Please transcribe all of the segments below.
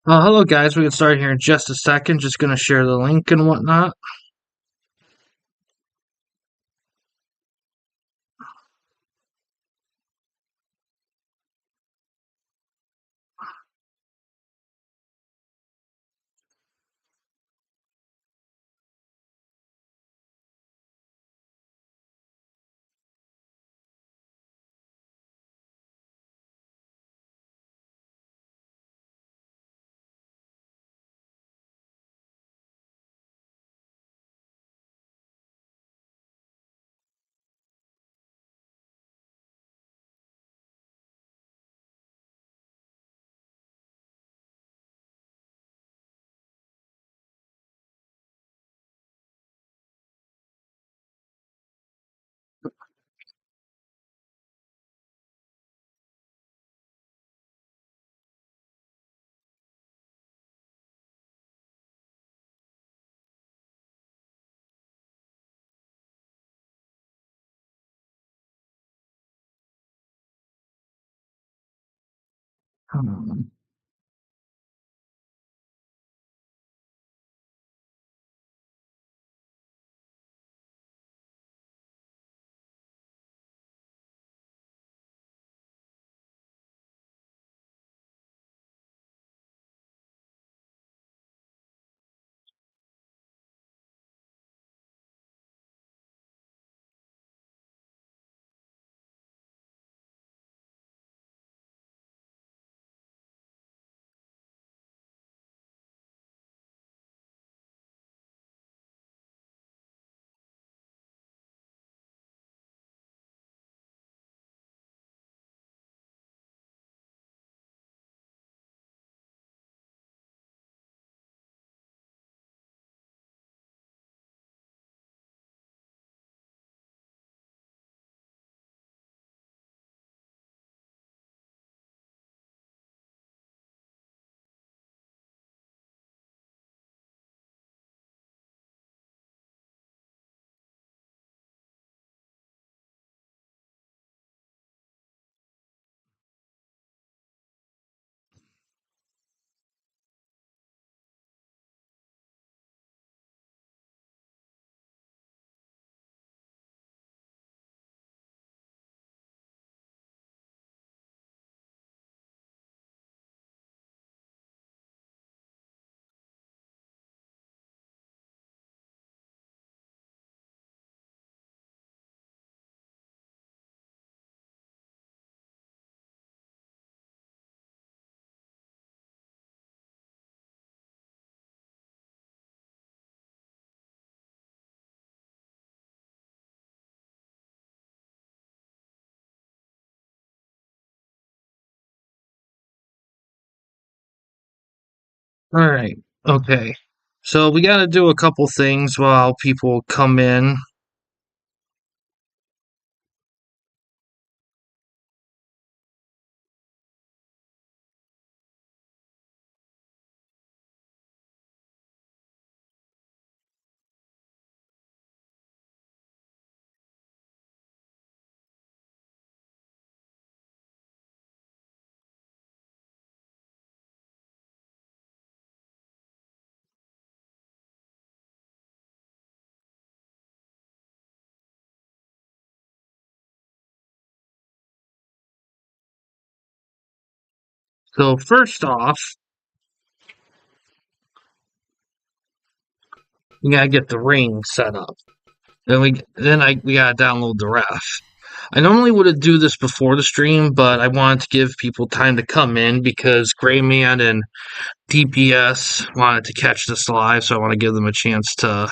Hello guys, we can start here in just a second. Just gonna share the link and whatnot. All right. Okay. So we gotta do a couple things while people come in. So first off, we gotta get the ring set up. We gotta download the ref. I normally would do this before the stream, but I wanted to give people time to come in because Grayman and DPS wanted to catch this live, so I want to give them a chance to.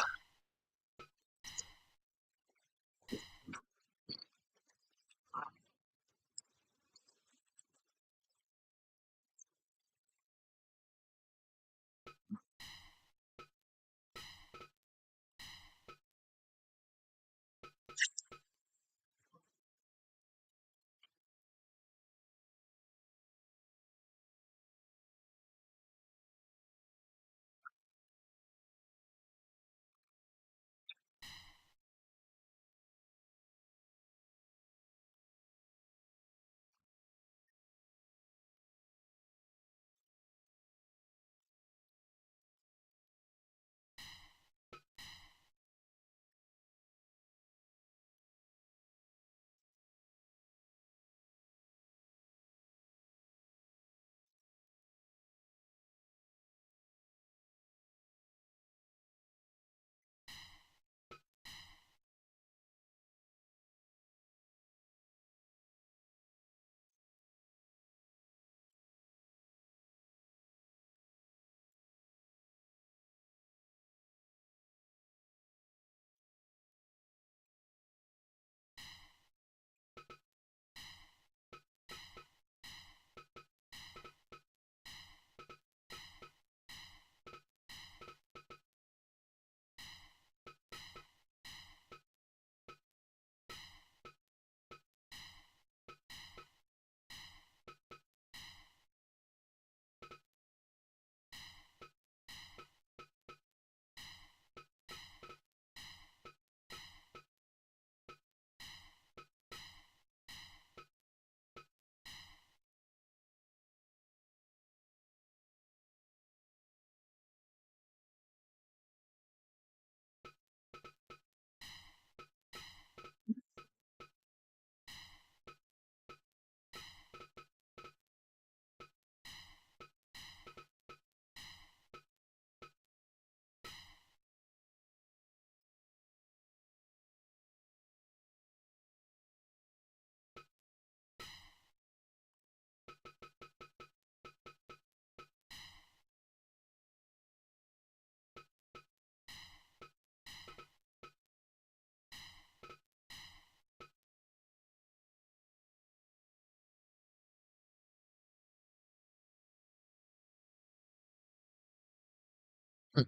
I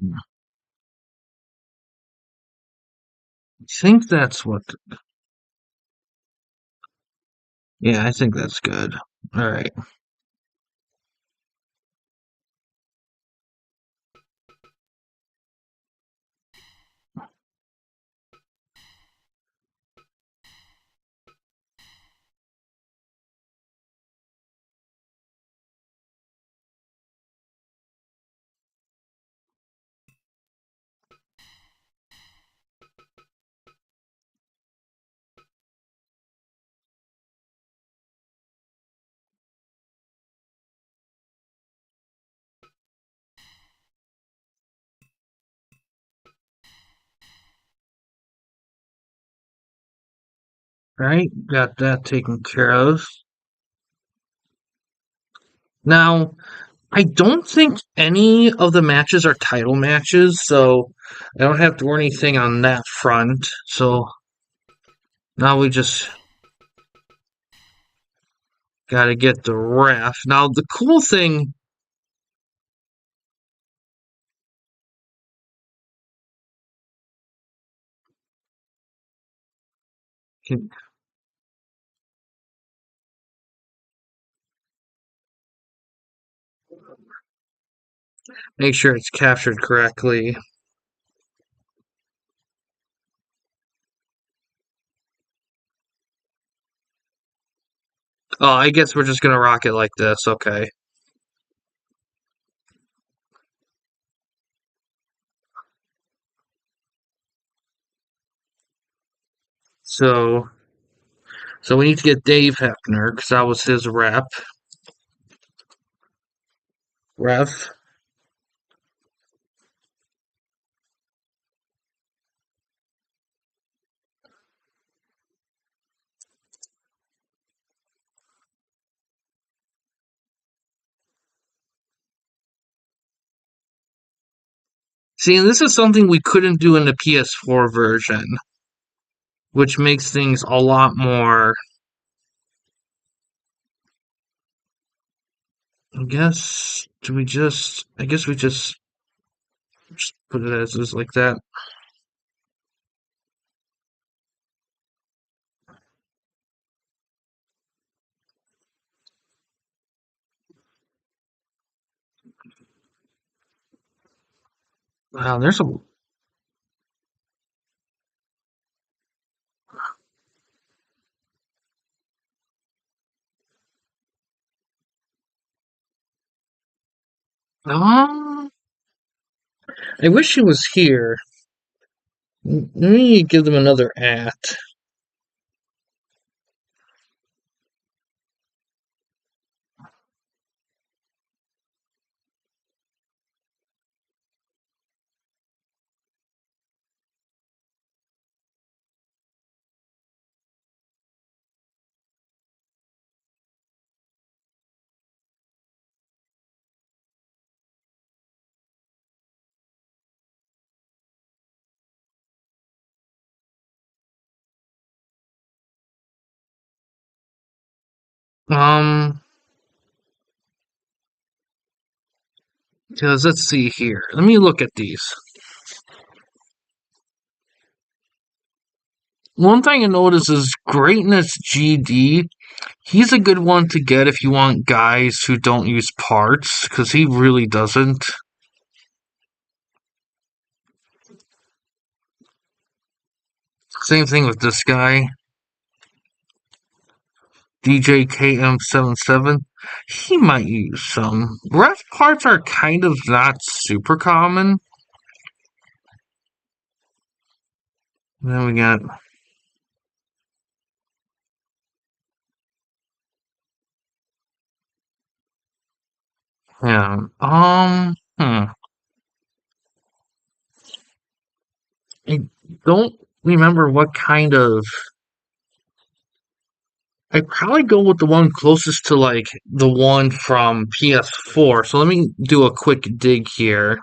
think that's what. Yeah, I think that's good. All right. Right, got that taken care of. Now, I don't think any of the matches are title matches, so I don't have to worry anything on that front. So now we just gotta get the ref. Now, the cool thing, can make sure it's captured correctly. Oh, I guess we're just gonna rock it like this. Okay. So, so we need to get Dave Hefner because that was his ref. See, this is something we couldn't do in the PS4 version, which makes things a lot more. I guess. Do we just? I guess we just put it as is like that. Wow, there's a. Um, I wish he was here. Let me give them another at. Um, because let's see here. Let me look at these. One thing I noticed is Greatness GD. He's a good one to get if you want guys who don't use parts, because he really doesn't. Same thing with this guy, DJKM77. He might use some. Ref parts are kind of not super common. Then we got, yeah, I don't remember what kind of. I'd probably go with the one closest to like the one from PS4. So let me do a quick dig here.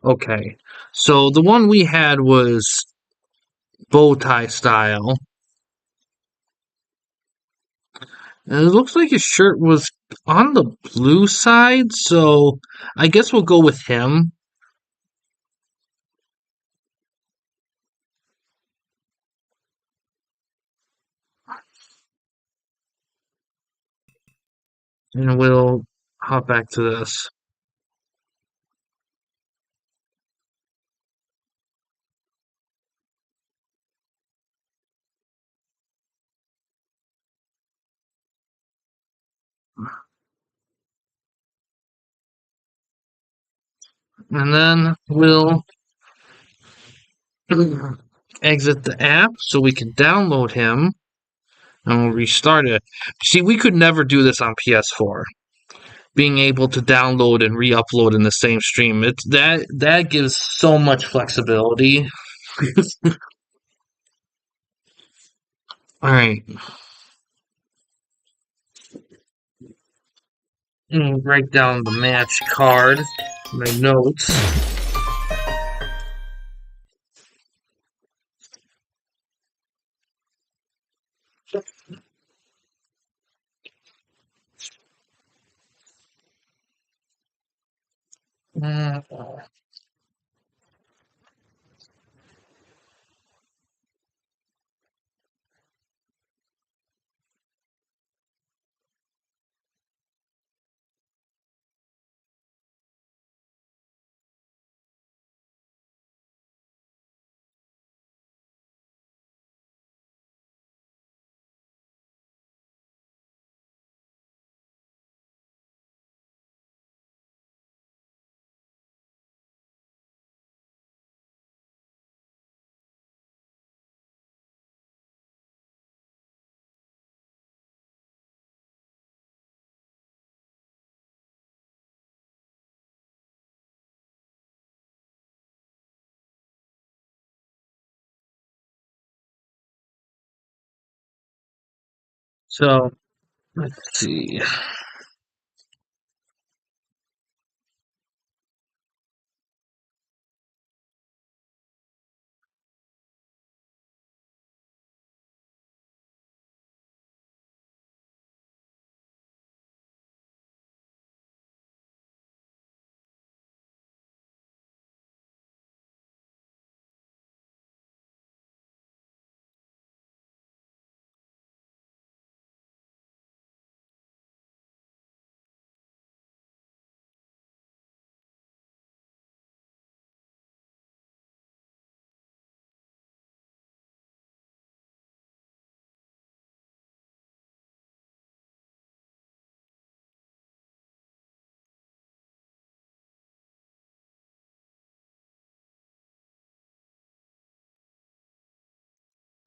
Okay. So the one we had was bow tie style. And it looks like his shirt was on the blue side, so I guess we'll go with him. And we'll hop back to this. And then we'll exit the app so we can download him and we'll restart it. See, we could never do this on PS4. Being able to download and re-upload in the same stream. It's that gives so much flexibility. Alright. Write down the match card. My notes. Uh, so let's see.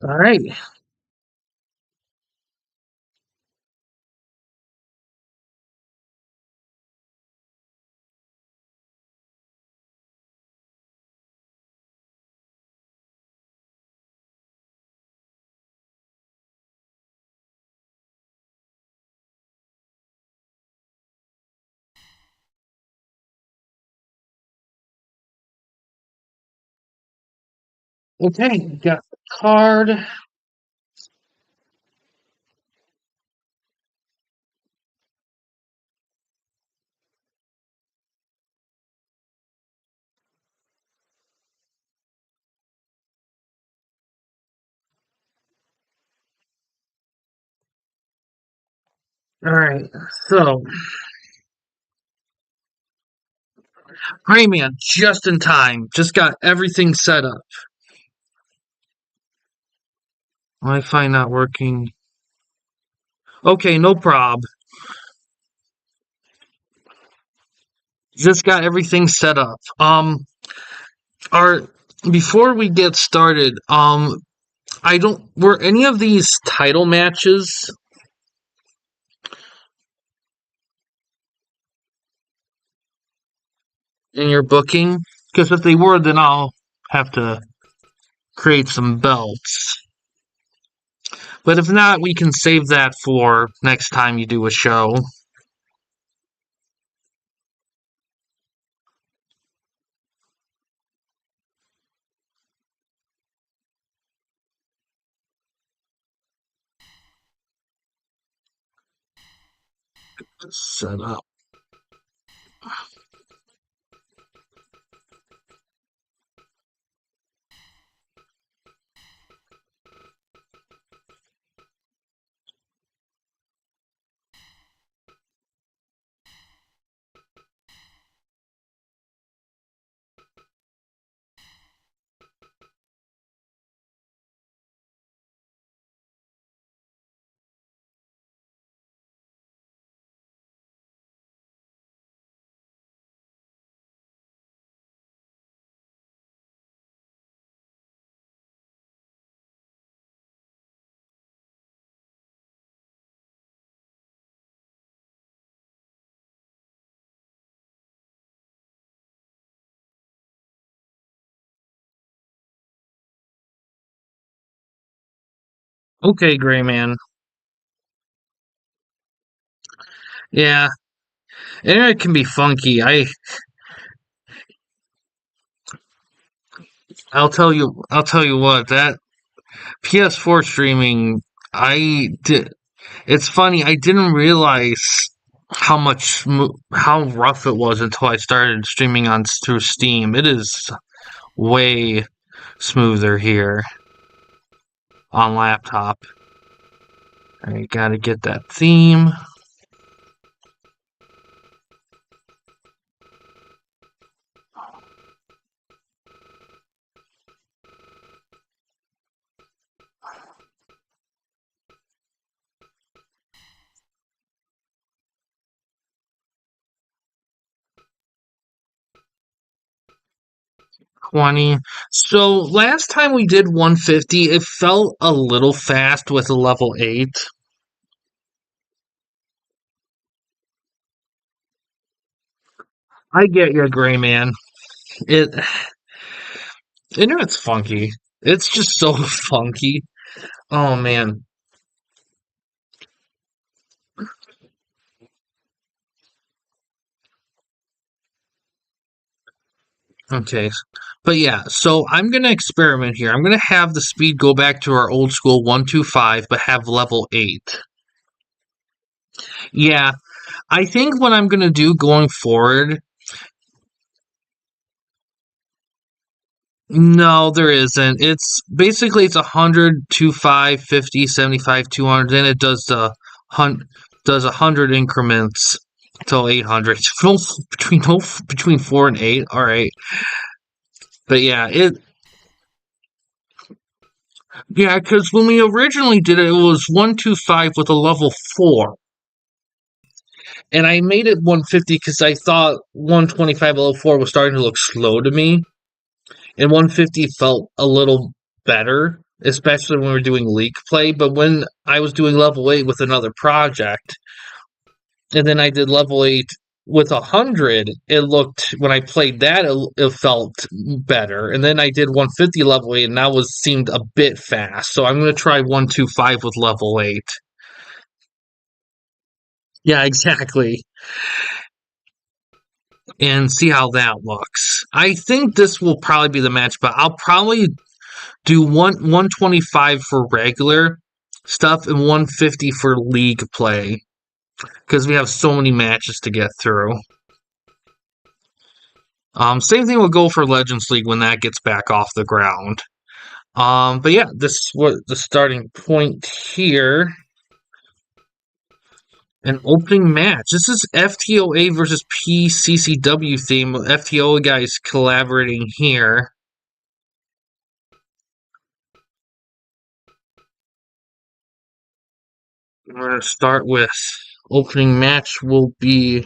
All right. Okay, got the card. All right. So, Rayman, just in time. Just got everything set up. Wi-Fi not working. Okay, no prob. Just got everything set up. Are before we get started, I don't were any of these title matches in your booking? Because if they were, then I'll have to create some belts. But if not, we can save that for next time you do a show. Set up. Okay, Gray Man. Yeah, internet can be funky. I'll tell you what, that PS4 streaming, I did. It's funny. I didn't realize how rough it was until I started streaming on through Steam. It is way smoother here on laptop. I gotta get that theme. 20. So last time we did 150, it felt a little fast with a level 8. I get your Gray Man. It Internet's funky. It's just so funky. Oh man. Okay. But yeah, so I'm gonna experiment here. I'm gonna have the speed go back to our old school 125, but have level 8. Yeah, I think what I'm gonna do going forward. No, there isn't. It's basically it's 100, 25, 50, 75, 200. Then it does 100 increments till 800. Between 4 and 8. All right. But yeah, because when we originally did it, it was 125 with a level 4. And I made it 150 because I thought 125 level 4 was starting to look slow to me. And 150 felt a little better, especially when we were doing league play. But when I was doing level 8 with another project, and then I did level 8 with 100, it looked, when I played that, it felt better. And then I did 150 level 8, and that seemed a bit fast. So I'm going to try 125 with level 8. Yeah, exactly. And see how that looks. I think this will probably be the match, but I'll probably do 125 for regular stuff and 150 for league play because we have so many matches to get through. Same thing will go for Legends League when that gets back off the ground. But yeah, this is what the starting point here. An opening match. This is FTOA versus PCCW theme. FTOA guys collaborating here. We're going to start with opening match will be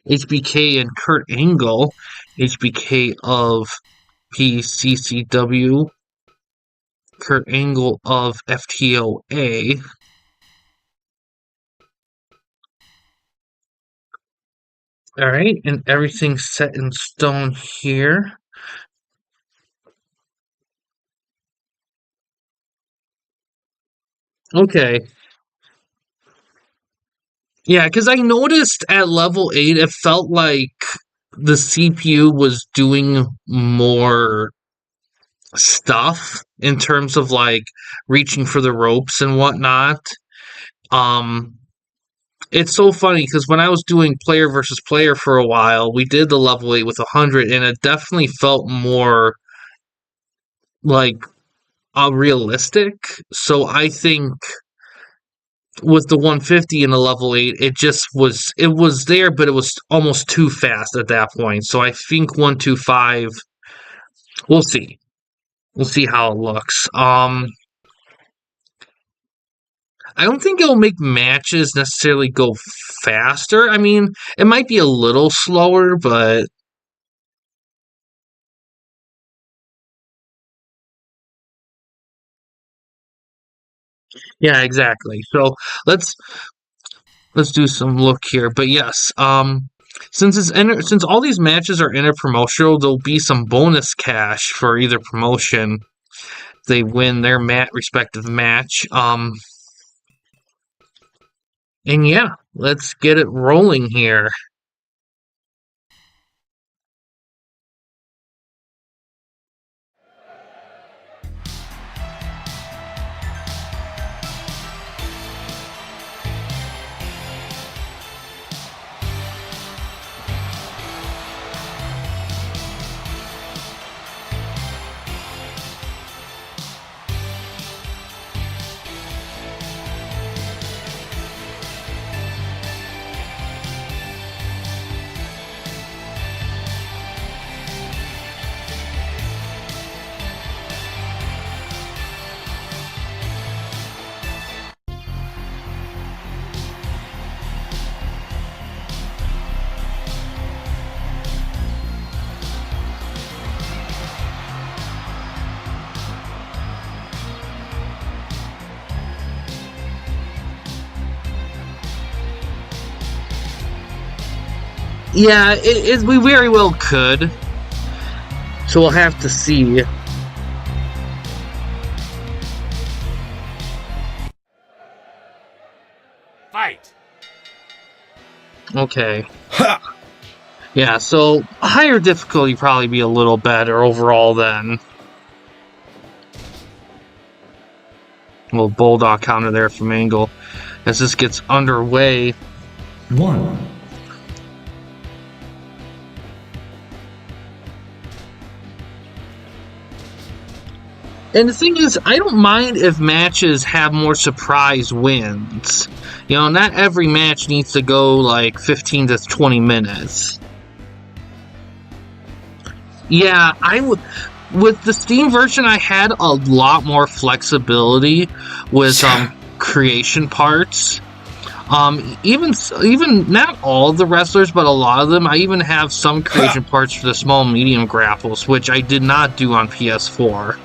HBK and Kurt Angle. HBK of PCCW. Kurt Angle of FTOA. Alright, and everything's set in stone here. Okay. Yeah, because I noticed at level 8, it felt like the CPU was doing more stuff in terms of like reaching for the ropes and whatnot. Um, it's so funny because when I was doing player versus player for a while, we did the level 8 with 100, and it definitely felt more like realistic. So I think with the 150 and the level 8, it was there, but it was almost too fast at that point. So I think 125, we'll see. We'll see how it looks. I don't think it'll make matches necessarily go faster. I mean, it might be a little slower, but yeah, exactly. So let's let's do some look here. But yes, since all these matches are inter-promotional, there'll be some bonus cash for either promotion. They win their respective match. And yeah, let's get it rolling here. Yeah, we very well could. So we'll have to see. Fight. Okay. Yeah, so higher difficulty probably be a little better overall then. A little bulldog counter there from Angle as this gets underway. 1. And the thing is, I don't mind if matches have more surprise wins. You know, not every match needs to go like 15 to 20 minutes. Yeah, I would. With the Steam version, I had a lot more flexibility with creation parts. Even not all of the wrestlers, but a lot of them. I even have some creation parts for the small medium grapples, which I did not do on PS4.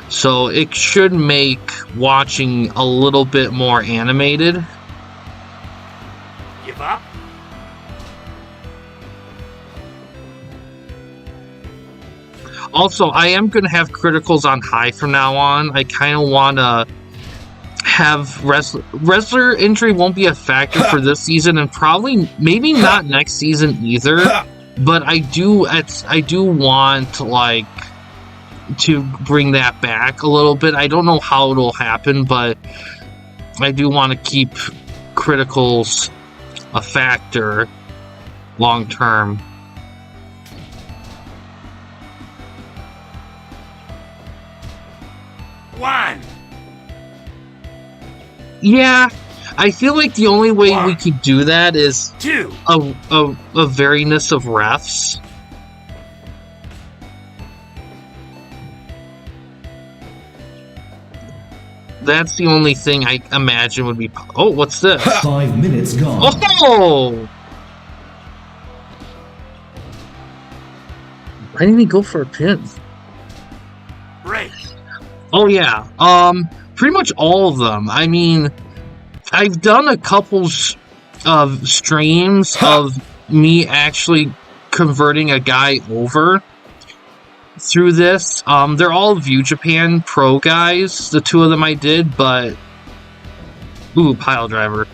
So it should make watching a little bit more animated. Give up. Also, I am going to have criticals on high from now on. I kind of want to have wrestler injury won't be a factor for this season, and probably maybe not next season either. But I do want like to bring that back a little bit. I don't know how it'll happen, but I do want to keep criticals a factor long term. One. Yeah, I feel like the only way we could do that is Two. a variness of refs. That's the only thing I imagine would be. Oh, what's this? 5 minutes gone. Oh! Why didn't he go for a pin? Break. Oh yeah, pretty much all of them. I mean, I've done a couple of streams of me actually converting a guy over through this. They're all View Japan Pro guys, the two of them I did, but... Ooh, pile driver.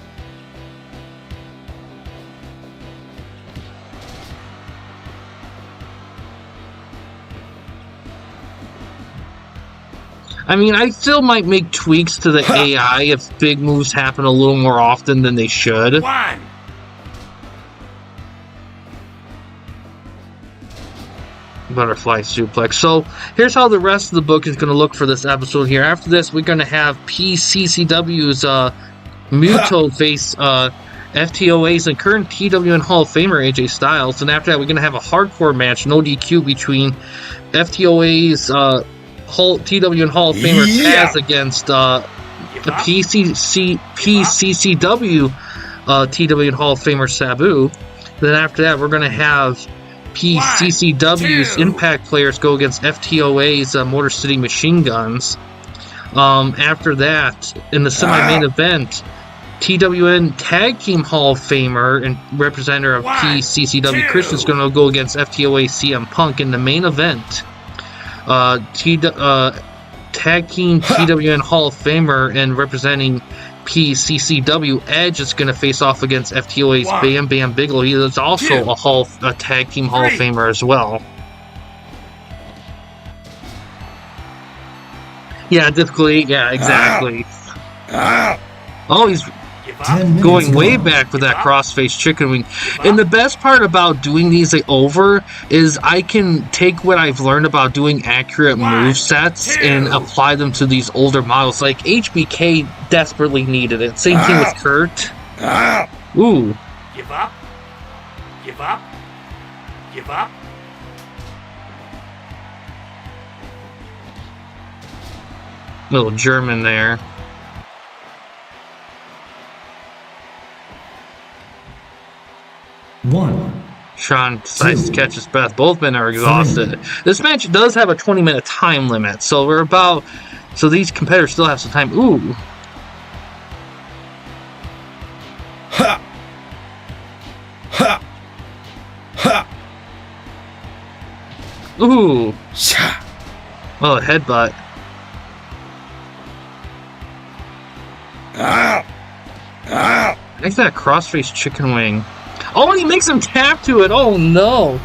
I mean, I still might make tweaks to the AI if big moves happen a little more often than they should. 1. Butterfly suplex. So here's how the rest of the book is going to look for this episode here. After this, we're going to have PCCW's Muto face FTOA's and current TWN Hall of Famer AJ Styles. And after that, we're going to have a hardcore match, no DQ, between FTOA's TWN Hall of Famer Taz against the PCCW TWN Hall of Famer Sabu. Then after that, we're going to have PCCW's Impact players go against FTOA's Motor City Machine Guns. After that, in the semi-main event, TWN Tag Team Hall of Famer and representative of PCCW Christian is going to go against FTOA CM Punk in the main event. Tag Team TWN Hall of Famer and representing PCCW Edge is going to face off against FTOA's Bam Bam Bigelow. He is also a Tag Team Hall of Famer as well. Yeah, difficulty. Yeah, exactly. Oh, he's going way back with that crossface chicken wing. And the best part about doing these over is I can take what I've learned about doing accurate move sets and apply them to these older models. Like HBK desperately needed it. Same thing with Kurt. Ooh. Give up. Give up. Give up. Little German there. Sean decides to catch his breath. Both men are exhausted. This match does have a 20-minute time limit, so so these competitors still have some time. Ooh. Ha! Ha! Ha! Ooh. Sha! Oh, headbutt. Ow! Ow! Makes that crossface chicken wing. Oh, and he makes him tap to it. Oh, no.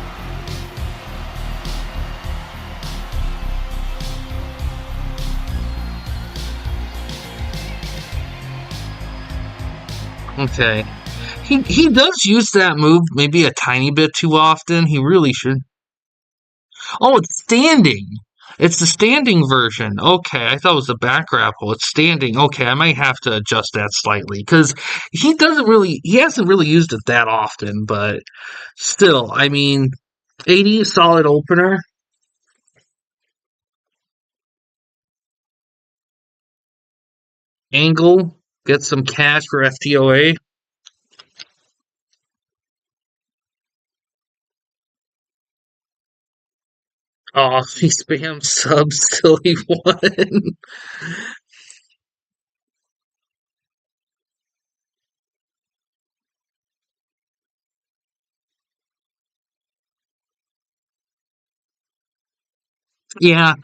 Okay. He does use that move maybe a tiny bit too often. He really should. Oh, it's standing. It's the standing version. Okay, I thought it was the back grapple. It's standing. Okay, I might have to adjust that slightly because he hasn't really used it that often, but still, I mean, 80 solid opener. Angle, get some cash for FTOA. Oh, he spam subs till he won. Yeah.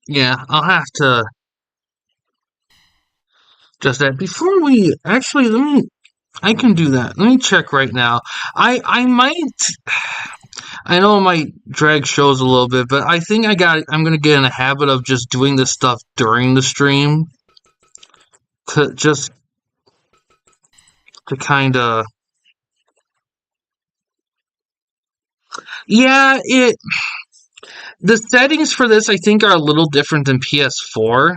Yeah, I'll have to just that. Before we actually, I can do that. Let me check right now. I might. I know it might drag shows a little bit, but I think I'm gonna get in a habit of just doing this stuff during the stream, to kind of. Yeah, the settings for this I think are a little different than PS4.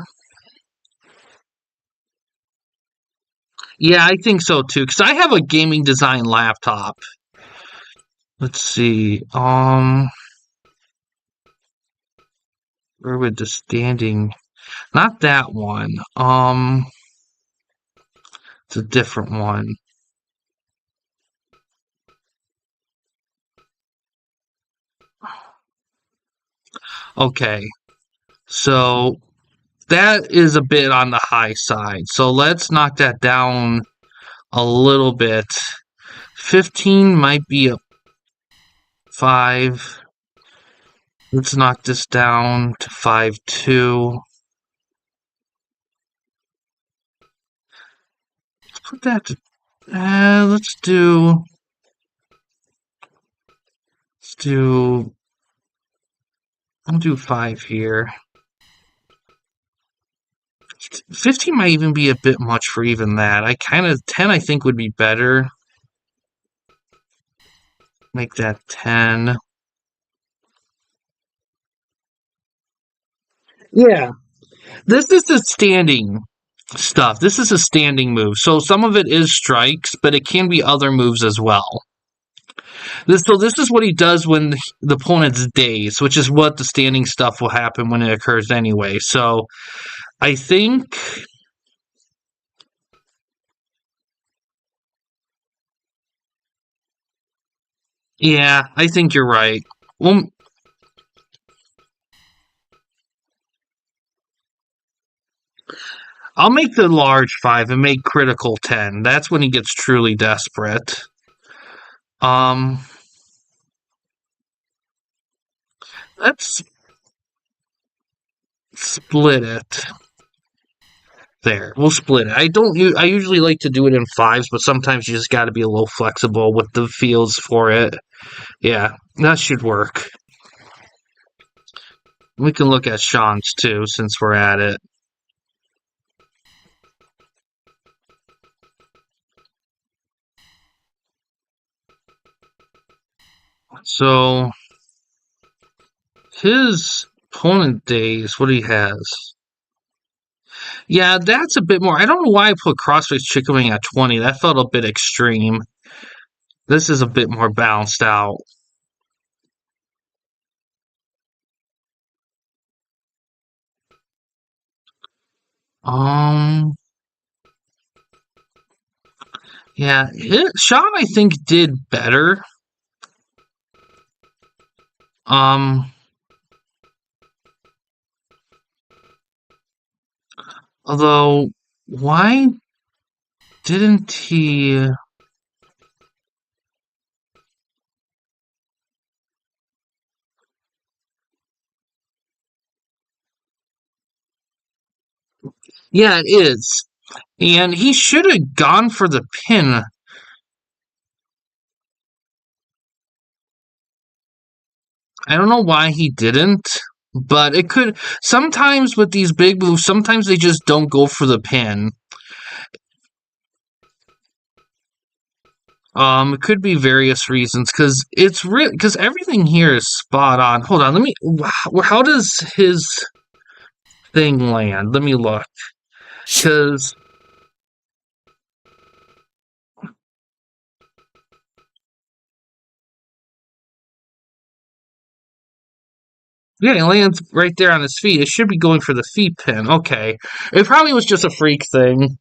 Yeah, I think so too, because I have a gaming design laptop. Let's see. Where would the standing? Not that one. It's a different one. Okay. So that is a bit on the high side. So let's knock that down a little bit. 15 might be a 5. Let's knock this down to 5.2. Let's put that to, let's do do. I'll do 5 here. 15 might even be a bit much for even that. 10 I think would be better. Make that 10. Yeah. This is the standing stuff. This is a standing move. So some of it is strikes, but it can be other moves as well. This is what he does when the opponent's dazed, which is what the standing stuff will happen when it occurs anyway. So I think, yeah, I think you're right. Well, I'll make the large 5 and make critical 10. That's when he gets truly desperate. Let's split it. There, we'll split it. I usually like to do it in 5s, but sometimes you just got to be a little flexible with the feels for it. Yeah, that should work. We can look at Sean's too, since we're at it. So, his opponent days, what he has. Yeah, that's a bit more. I don't know why I put CrossFit Chicken Wing at 20. That felt a bit extreme. This is a bit more balanced out. Um, yeah, Sean, I think, did better. Um, although, why didn't he? Yeah, it is. And he should have gone for the pin. I don't know why he didn't, but it could. Sometimes with these big moves, sometimes they just don't go for the pin. It could be various reasons because because everything here is spot on. Hold on, let me. How does his thing land? Let me look. Because yeah, it lands right there on his feet. It should be going for the feet pin. Okay, it probably was just a freak thing.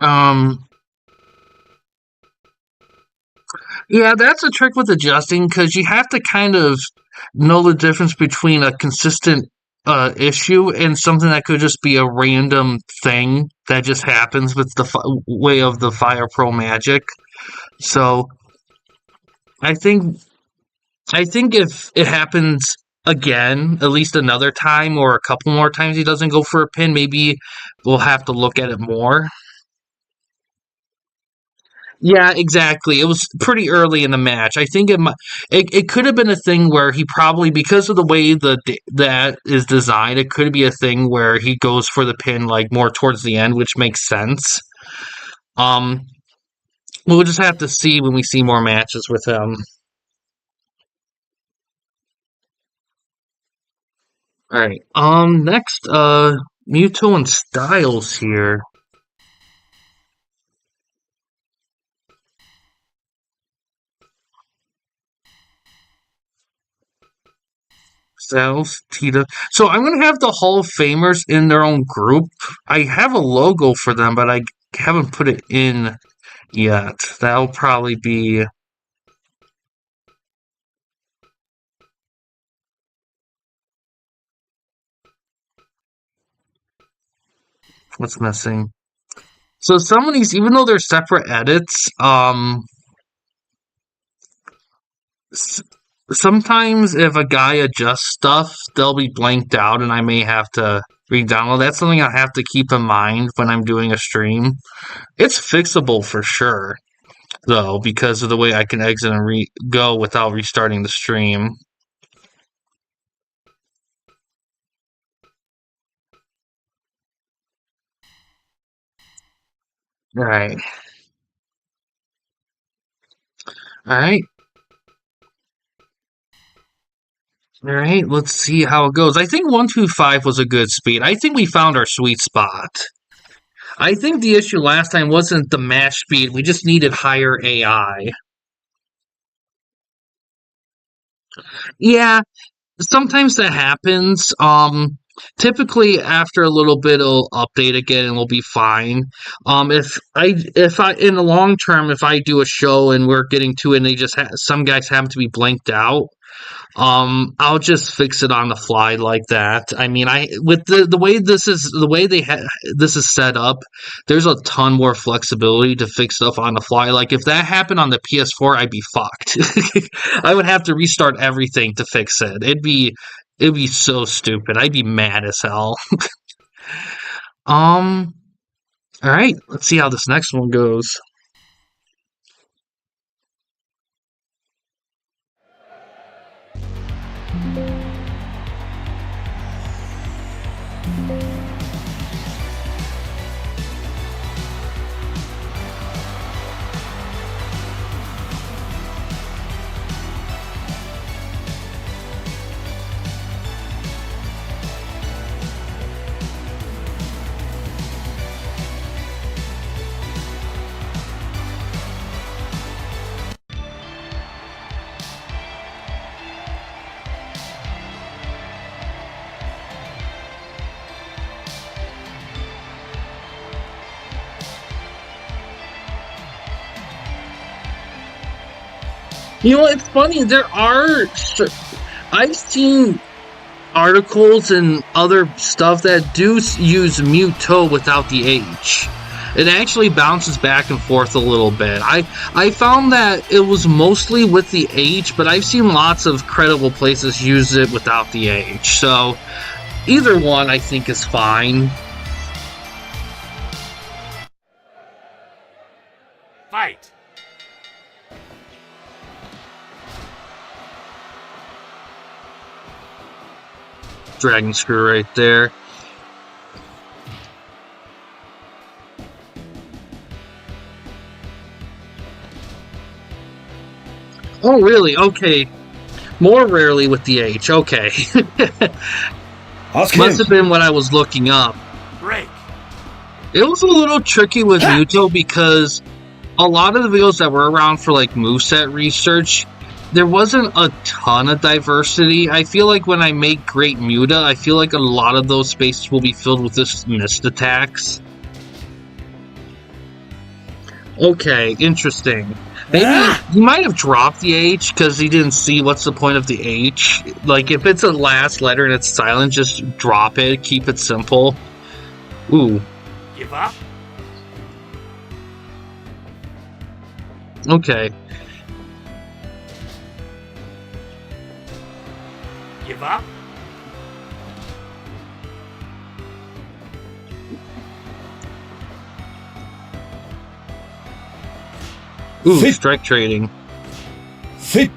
Um, Yeah, that's a trick with adjusting because you have to kind of know the difference between a consistent issue and something that could just be a random thing that just happens with the way of the Fire Pro magic. So I think I think if it happens again, at least another time or a couple more times he doesn't go for a pin, maybe we'll have to look at it more. Yeah, exactly. It was pretty early in the match. I think it could have been a thing where he probably because of the way that is designed, it could be a thing where he goes for the pin like more towards the end, which makes sense. Um, we'll just have to see when we see more matches with him. All right. Next, Muto and Styles here. Styles, Tita. So I'm gonna have the Hall of Famers in their own group. I have a logo for them, but I haven't put it in yet. That'll probably be what's missing. So some of these, even though they're separate edits, sometimes if a guy adjusts stuff, they'll be blanked out, and I may have to re-download. That's something I have to keep in mind when I'm doing a stream. It's fixable for sure, though, because of the way I can exit and go without restarting the stream. Right. Alright. Alright, let's see how it goes. I think 125 was a good speed. I think we found our sweet spot. I think the issue last time wasn't the match speed, we just needed higher AI. Yeah, sometimes that happens. Typically after a little bit it'll update again and we'll be fine. If I in the long term, if I do a show and we're getting to it and they just some guys happen to be blanked out, I'll just fix it on the fly like that. I mean, with the way this is set up, there's a ton more flexibility to fix stuff on the fly. Like if that happened on the PS4, I'd be fucked. I would have to restart everything to fix it. It'd be so stupid. I'd be mad as hell. All right, let's see how this next one goes. You know, it's funny. I've seen articles and other stuff that do use mute toe without the H. It actually bounces back and forth a little bit. I found that it was mostly with the H, but I've seen lots of credible places use it without the H. So either one I think is fine. Fight! Dragon screw right there. Oh, really? Okay. More rarely with the H. Okay. Must have been what I was looking up. Break! It was a little tricky with Muto because a lot of the videos that were around for like moveset research, there wasn't a ton of diversity. I feel like when I make Great Muta, I feel like a lot of those spaces will be filled with this missed attacks. Okay, interesting. Maybe he might have dropped the H because he didn't see what's the point of the H. Like, if it's a last letter and it's silent, just drop it, keep it simple. Ooh. Give up? Okay. Give up? Ooh, strike trading. Fit.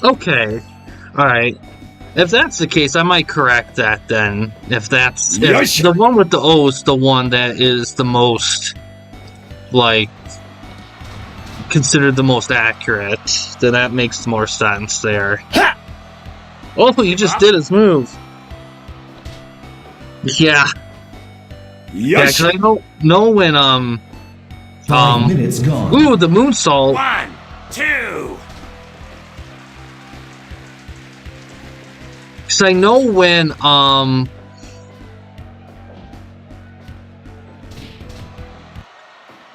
Okay. Alright. If that's the case, I might correct that then. If the one with the O is the one that is the most, like, considered the most accurate, then that makes more sense there. Ha! Oh, he just did his move. Yeah. Yeah, because I know when, 5 minutes gone. ooh, the moonsault. 1, 2. Because I know when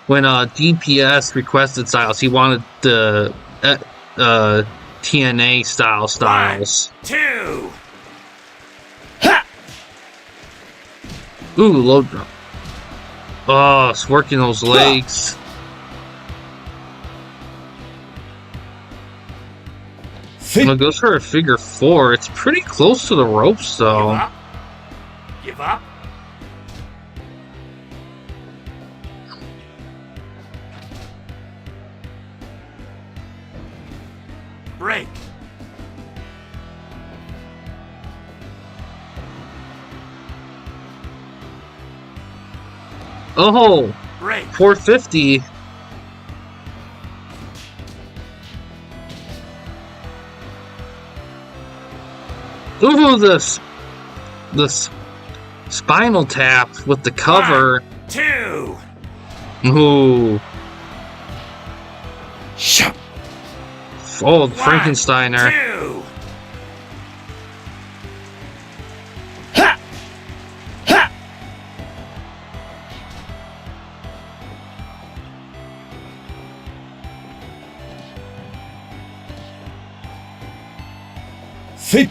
DPS requested styles, he wanted the TNA styles. 1, 2. Ha! Ooh, low drop. Oh, it's working those legs. Well, it goes for a figure 4. It's pretty close to the ropes, Give though. up. Give up. Break. Oh, Break. 450. Ooh, this spinal tap with the cover. 1, 2. Ooh. Shut. Oh, 1, Frankensteiner. 2. Ha! Ha! Sit.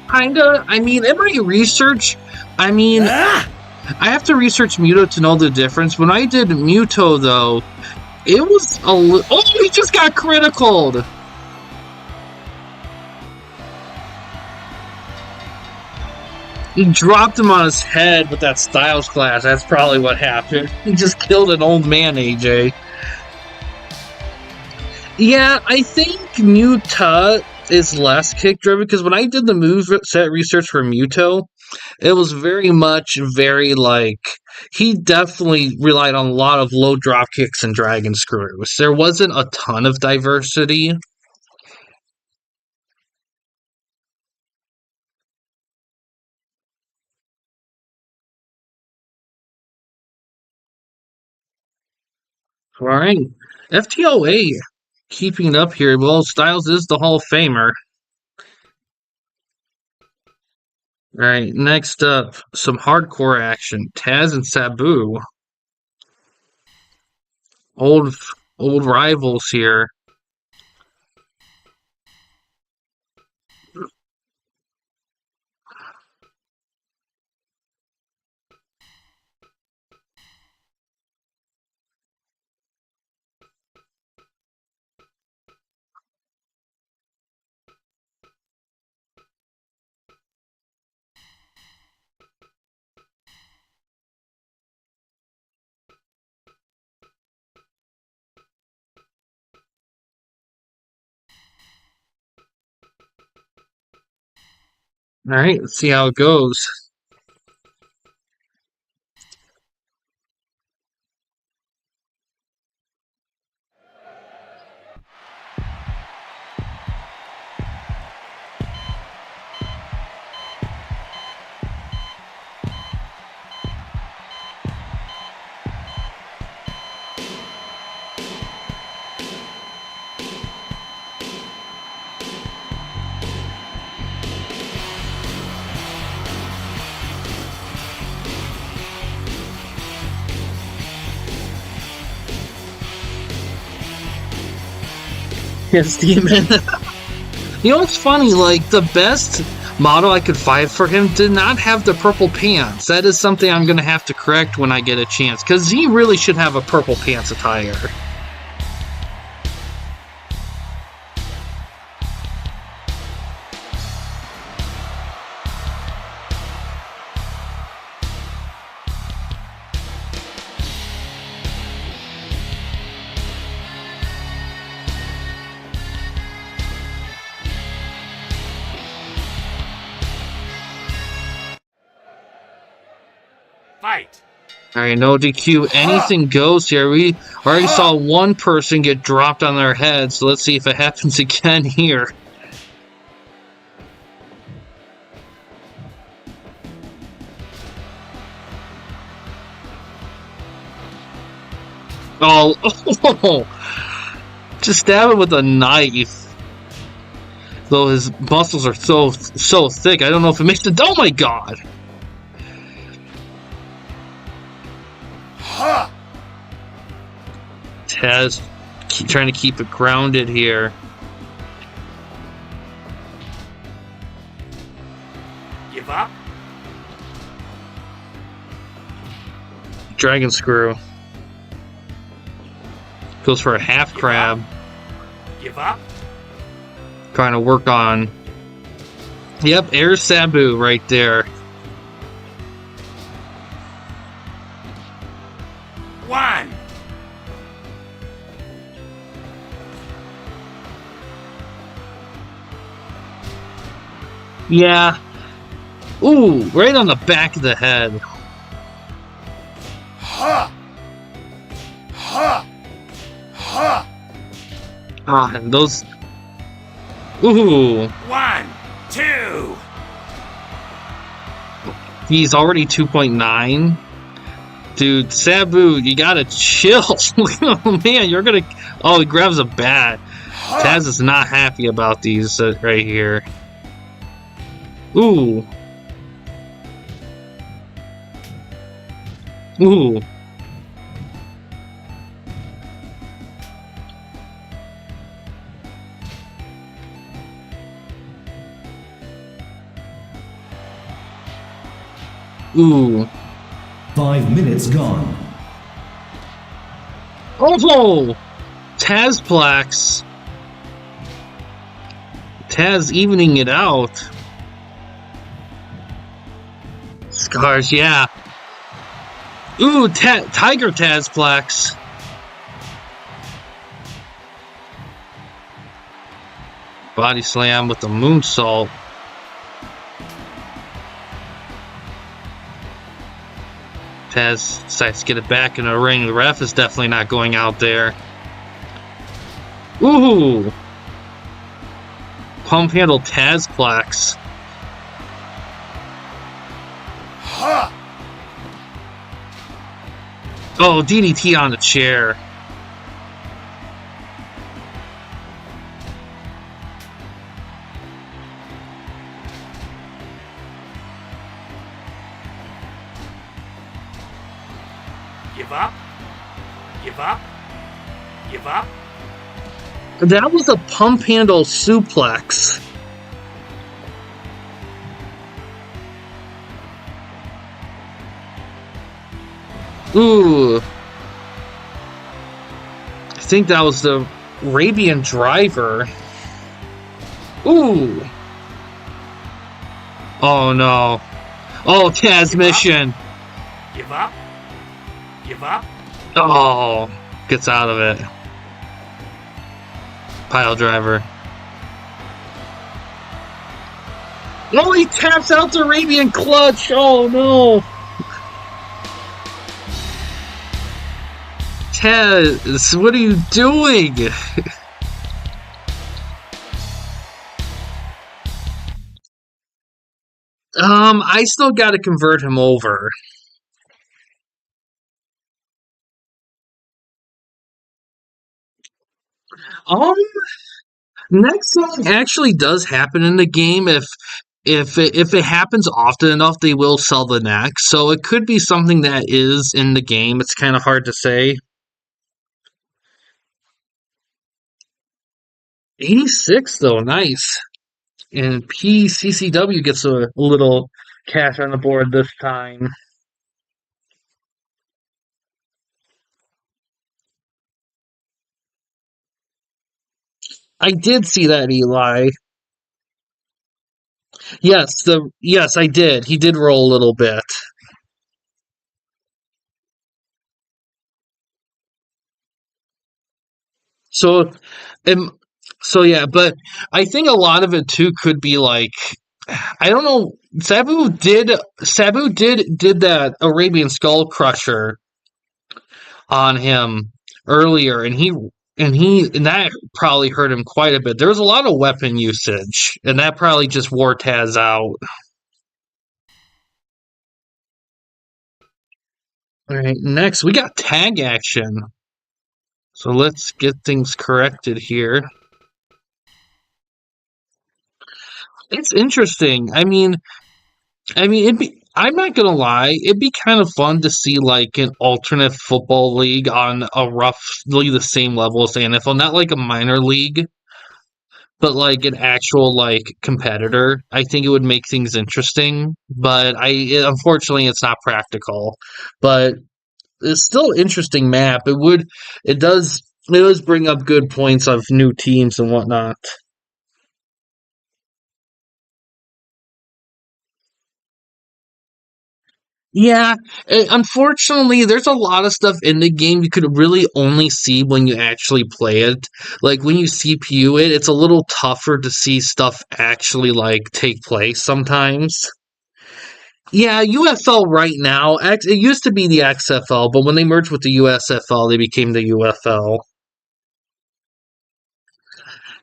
Kinda. I mean, in my research, I mean, Ah! I have to research Muto to know the difference. When I did Muto, though, it was a oh, he just got criticaled! He dropped him on his head with that Styles class. That's probably what happened. He just killed an old man, AJ. Yeah, I think Muta is less kick driven because when I did the move set research for Muto, it was very much like he definitely relied on a lot of low drop kicks and dragon screws. There wasn't a ton of diversity. All right, FTOA keeping it up here. Well, Styles is the Hall of Famer. All right, next up, some hardcore action. Taz and Sabu, old rivals here. All right, let's see how it goes. Yes, Demon. You know what's funny? Like, the best model I could find for him did not have the purple pants. That is something I'm going to have to correct when I get a chance, because he really should have a purple pants attire. Fight. Alright, no DQ. Anything goes here. We already saw one person get dropped on their head, so let's see if it happens again here. Oh, just stab him with a knife. Though his muscles are so thick, I don't know if it makes it. Oh my god! Taz trying to keep it grounded here. Give up. Dragon Screw. Goes for a half crab. Give up. Trying to work on. Yep, Air Sabu right there. One. Yeah. Ooh, right on the back of the head. Ha. Ha. Ha. Ah, and those. Ooh. 1, 2. He's already 2.9. Dude, Sabu, you gotta chill. Oh man, you're gonna. Oh, he grabs a bat. Taz is not happy about these right here. Ooh. Ooh. Ooh. 5 minutes gone. Oh! Tazplex. Taz evening it out. Scars, yeah. Ooh, Tiger Tazplex. Body slam with the moonsault. Taz decides to get it back in the ring. The ref is definitely not going out there. Ooh! Pump handle Tazplex. Ha. Oh, DDT on the chair. Give up. Give up. Give up. That was a pump handle suplex. Ooh. I think that was the Arabian driver. Ooh. Oh no. Oh, Transmission. Give up. Give up. Oh, gets out of it. Pile driver. Oh, he taps out the Arabian clutch. Oh no. Taz, what are you doing? I still gotta convert him over. Um, Next song actually does happen in the game. If it happens often enough, they will sell the next. So it could be something that is in the game. It's kind of hard to say. 86 though, nice. And PCCW gets a little cash on the board this time. I did see that, Eli. Yes, I did. He did roll a little bit. So, um, so yeah, but I think a lot of it too could be like, I don't know. Sabu did that Arabian Skull Crusher on him earlier, and that probably hurt him quite a bit. There was a lot of weapon usage, and that probably just wore Taz out. All right, next we got tag action. So let's get things corrected here. It's interesting. I'm not gonna lie, it'd be kind of fun to see like an alternate football league on a roughly the same level as the NFL, not like a minor league, but like an actual like competitor. I think it would make things interesting, but unfortunately it's not practical. But it's still an interesting map. It does bring up good points of new teams and whatnot. Yeah, unfortunately, there's a lot of stuff in the game you could really only see when you actually play it. Like when you CPU it, it's a little tougher to see stuff actually like take place sometimes. Yeah, UFL right now, it used to be the XFL, but when they merged with the USFL, they became the UFL.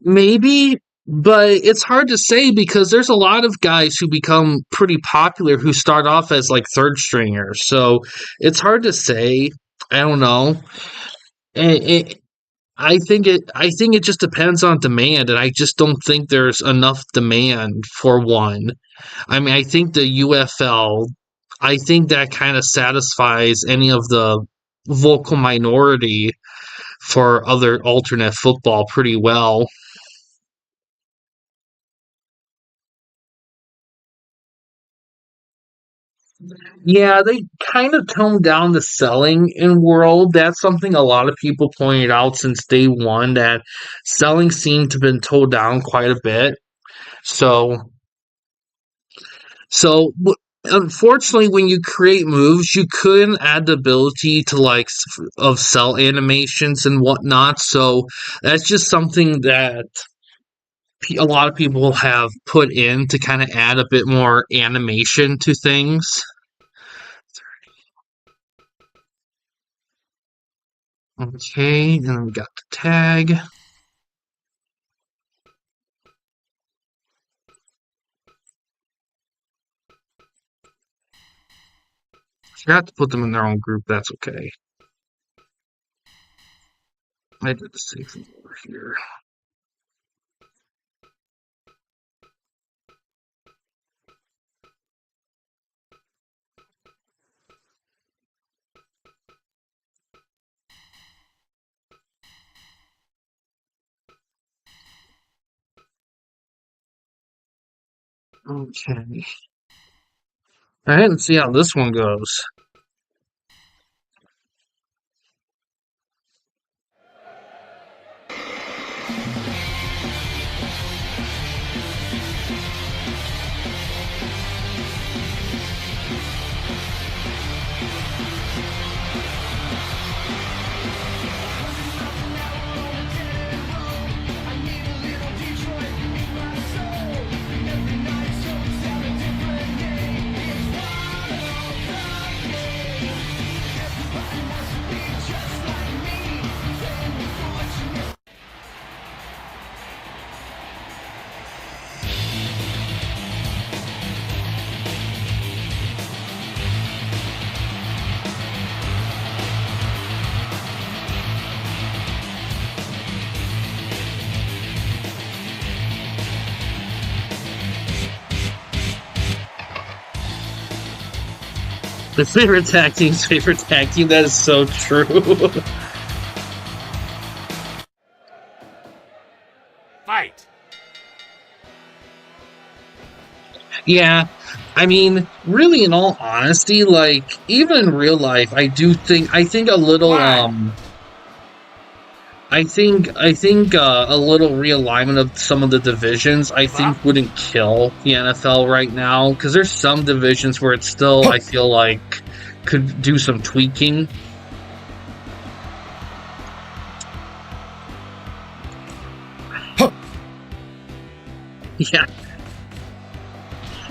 Maybe, but it's hard to say because there's a lot of guys who become pretty popular who start off as like third stringers. So it's hard to say. I don't know. It, I think it just depends on demand, and I just don't think there's enough demand for one. I mean, I think the UFL, I think that kind of satisfies any of the vocal minority for other alternate football pretty well. Yeah, they kind of toned down the selling in World. That's something a lot of people pointed out since day one that selling seemed to have been toned down quite a bit. So, unfortunately, when you create moves, you couldn't add the ability to like of cell animations and whatnot. So that's just something that a lot of people have put in to kind of add a bit more animation to things. Okay, and then we got the tag. Forgot to put them in their own group. That's okay. I did the same thing over here. Okay. I didn't see how this one goes. The favorite tag team's favorite tag team. That is so true. Fight! Yeah, I mean, really, in all honesty, like even in real life, I think a little a little realignment of some of the divisions I think wouldn't kill the NFL right now because there's some divisions where it's still I feel like could do some tweaking. Yeah.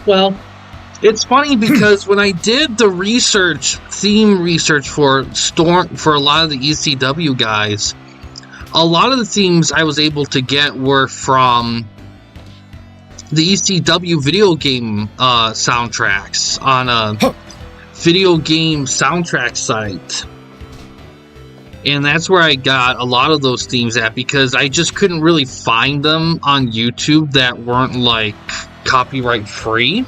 Well, it's funny because when I did the theme research for a lot of the ECW guys, a lot of the themes I was able to get were from the ECW video game soundtracks on a video game soundtrack site. And that's where I got a lot of those themes at because I just couldn't really find them on YouTube that weren't like copyright free.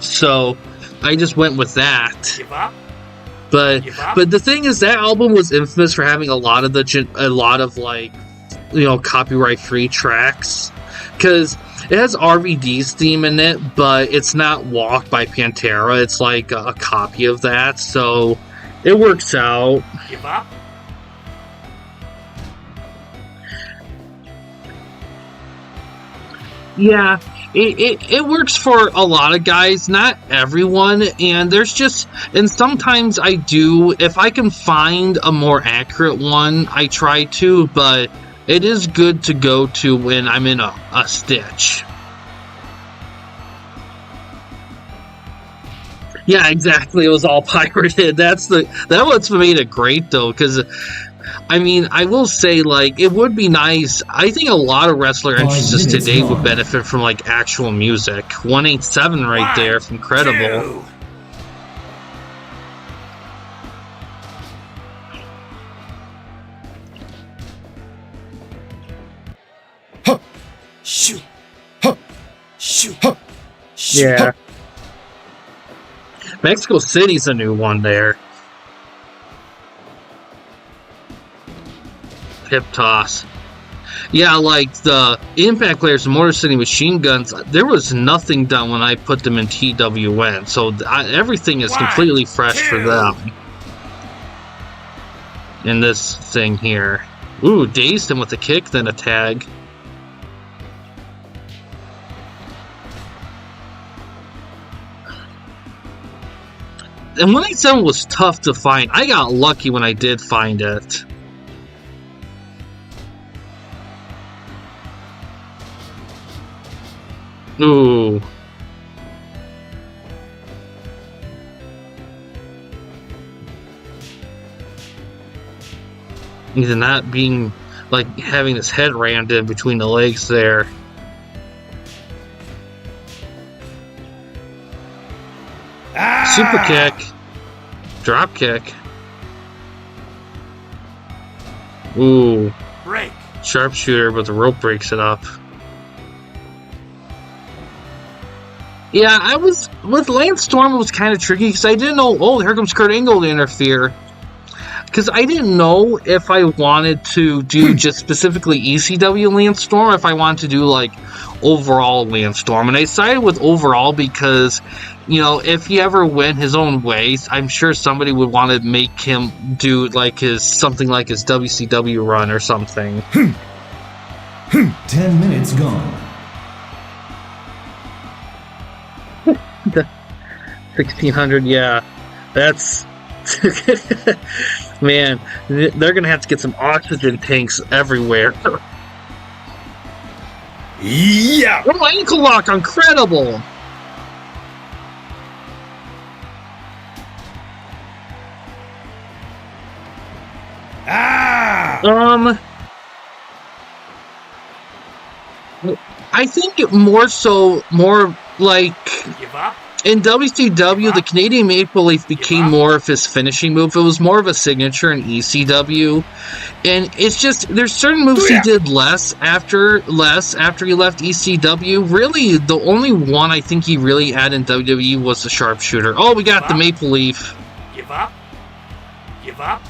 So I just went with that. Give up? But the thing is, that album was infamous for having a lot of like, copyright free tracks. because it has RVD's theme in it, but it's not Walk by Pantera. It's like a copy of that, so it works out. Give up? Yeah, it works for a lot of guys, not everyone, and sometimes I do, if I can find a more accurate one, I try to, but it is good to go to when I'm in a stitch. Yeah, exactly, it was all pirated. That's what's made it great, though, because I mean, I will say, like, it would be nice. I think a lot of wrestler entrances today would benefit from, like, actual music. 187 right there, incredible. 2. Huh. Shoot. Huh. Shoot. Huh. Shoot. Yeah. Mexico City's a new one there. Hip toss. Yeah, like the Impact players and Motor City Machine Guns, there was nothing done when I put them in TWN, so everything is completely fresh for them. In this thing here. Ooh, dazed him with a kick, then a tag. And 187 was tough to find. I got lucky when I did find it. Ooh. Either not being, like, having his head rammed in between the legs there. Super kick. Drop kick. Ooh. Break. Sharpshooter, but the rope breaks it up. Yeah, I was with Lance Storm. It was kind of tricky because I didn't know. Oh, here comes Kurt Angle to interfere. Because I didn't know if I wanted to do just specifically ECW Lance Storm, or if I wanted to do like overall Lance Storm. And I decided with overall because, you know, if he ever went his own way, I'm sure somebody would want to make him do like something like his WCW run or something. 10 minutes gone. 1600, yeah, that's man, they're gonna have to get some oxygen tanks everywhere. Yeah. Oh, ankle lock, incredible. I think more like Give up? in WCW, the Canadian Maple Leaf became more of his finishing move. It was more of a signature in ECW. And it's just, there's certain moves he did less after he left ECW. Really, the only one I think he really had in WWE was the sharpshooter. Oh, we got the Maple Leaf. Give up? Give up?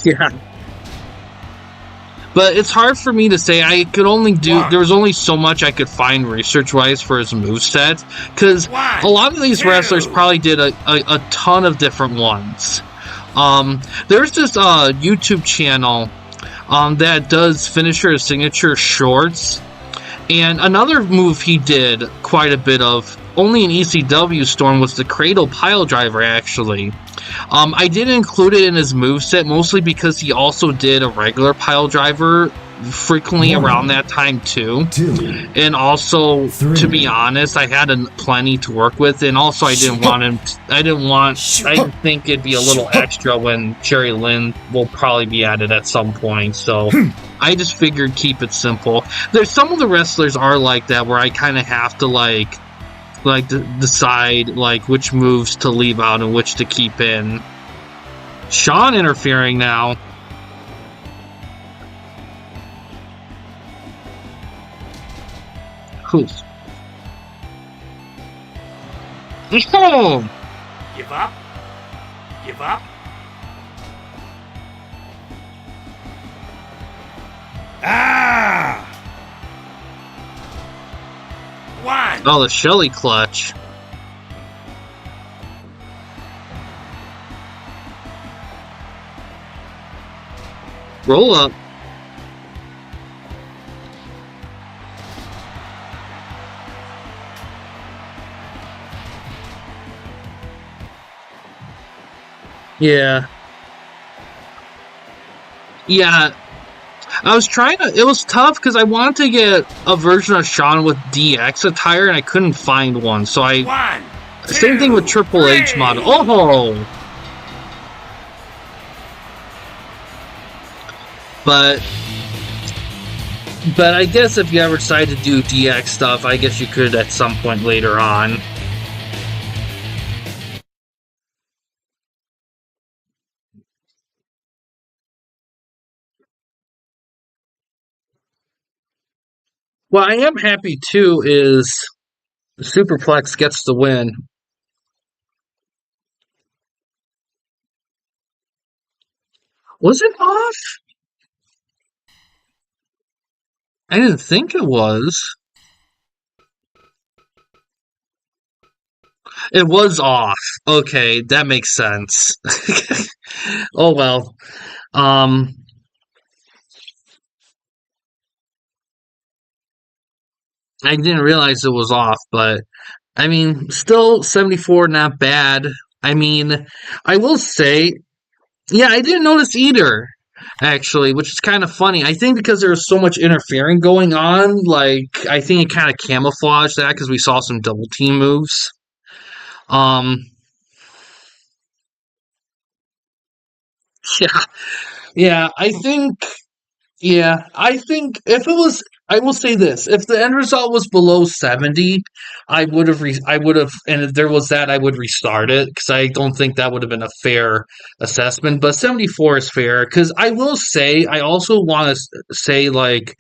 Yeah. But it's hard for me to say. I could only do... There was only so much I could find research-wise for his moveset. Because a lot of these wrestlers probably did a ton of different ones. There's this YouTube channel that does finisher signature shorts. And another move he did quite a bit of, only in ECW Storm, was the Cradle Pile Driver, actually. I did include it in his moveset, mostly because he also did a regular pile driver frequently around that time, too. And also, to be honest, I had plenty to work with, and also I didn't think it'd be a little extra when Jerry Lynn will probably be at it at some point, so I just figured keep it simple. There's some of the wrestlers are like that, where I kind of have to, decide which moves to leave out and which to keep in. Sean interfering now. Who's? Oh! Give up? Give up? Oh, the Shelly clutch. Roll up. Yeah. Yeah. I was trying to. It was tough because I wanted to get a version of Sean with DX attire and I couldn't find one. So I. 1, 2, Same thing with Triple H 3. model. Oh! But I guess if you ever decide to do DX stuff, I guess you could at some point later on. What I am happy too is Superplex gets the win. Was it off? I didn't think it was. It was off. Okay, that makes sense. Oh well. Um I didn't realize it was off, but I mean, still 74, not bad. I mean, I will say, yeah, I didn't notice either, actually, which is kind of funny. I think because there was so much interfering going on, like, I think it kind of camouflaged that because we saw some double team moves. Um, yeah, yeah, I think if it was, I will say this: if the end result was below 70, I would have, and if there was that, I would restart it because I don't think that would have been a fair assessment. But 74 is fair because I will say, I also want to say like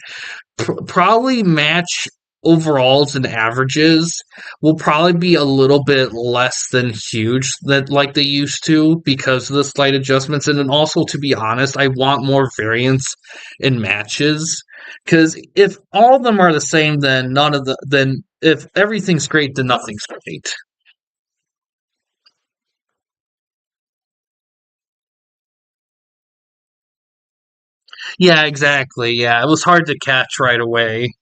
probably match overalls and averages will probably be a little bit less than huge that like they used to because of the slight adjustments, and then also to be honest, I want more variance in matches because if all of them are the same, then if everything's great, then nothing's great. Yeah, exactly. Yeah, it was hard to catch right away.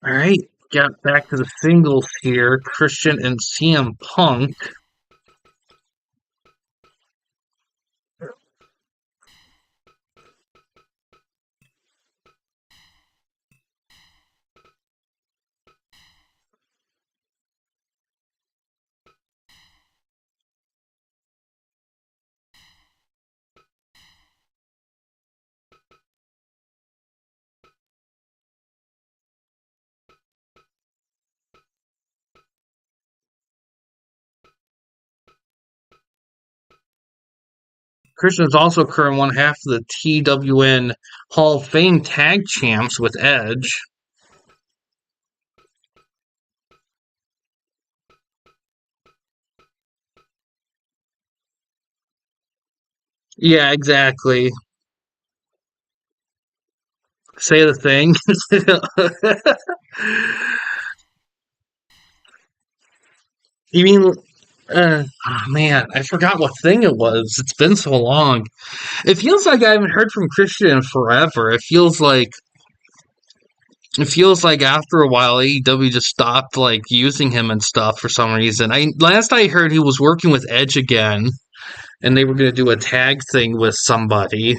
All right, got back to the singles here. Christian and CM Punk. Christian is also current one half of the TWN Hall of Fame Tag Champs with Edge. Yeah, exactly. Say the thing. You mean, oh man, I forgot what thing it was. It's been so long. It feels like I haven't heard from Christian in forever. It feels like after a while AEW just stopped like using him and stuff for some reason. I heard he was working with Edge again, and they were gonna do a tag thing with somebody.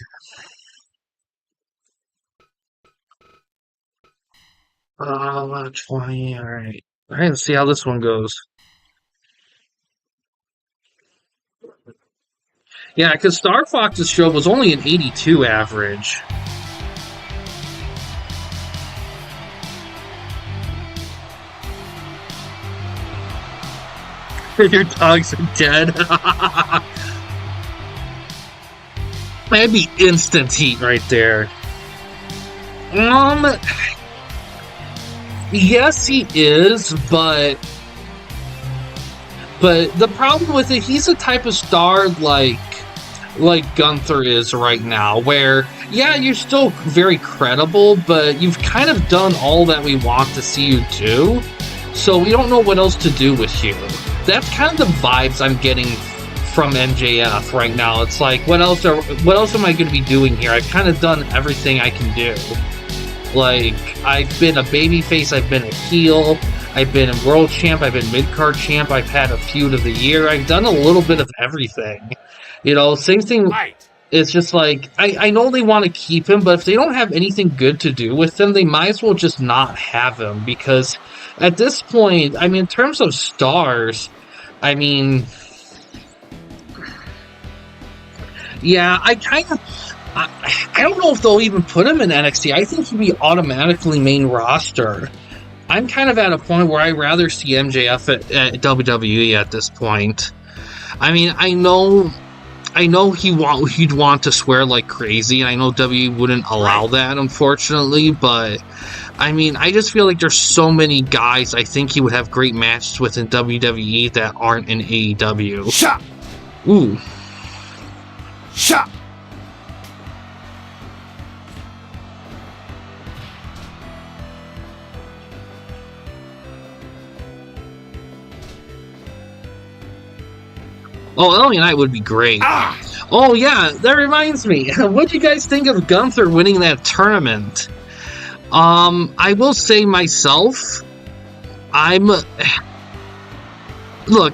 20. All right. All right. Let's see how this one goes. Yeah, because Star Fox's show was only an 82 average. Your dogs are dead. That'd be instant heat right there. Um, yes, he is, but the problem with it, he's the type of star like Gunther is right now, where yeah, you're still very credible, but you've kind of done all that we want to see you do. So we don't know what else to do with you. That's kind of the vibes I'm getting from MJF right now. It's like, what else am I going to be doing here? I've kind of done everything I can do. Like, I've been a babyface, I've been a heel, I've been a world champ, I've been mid-card champ, I've had a feud of the year, I've done a little bit of everything. You know, same thing. Fight. It's just like, I know they want to keep him, but if they don't have anything good to do with him, they might as well just not have him, because at this point, I mean, in terms of stars, I mean, yeah, I don't know if they'll even put him in NXT. I think he'd be automatically main roster. I'm kind of at a point where I'd rather see MJF at WWE at this point. I mean, I know he'd want to swear like crazy, and I know WWE wouldn't allow that, unfortunately, but I mean, I just feel like there's so many guys I think he would have great matches with in WWE that aren't in AEW. Shot. Ooh. Shot. Oh, LA Knight would be great. Ah. Oh, yeah, that reminds me. What do you guys think of Gunther winning that tournament? I will say myself, look,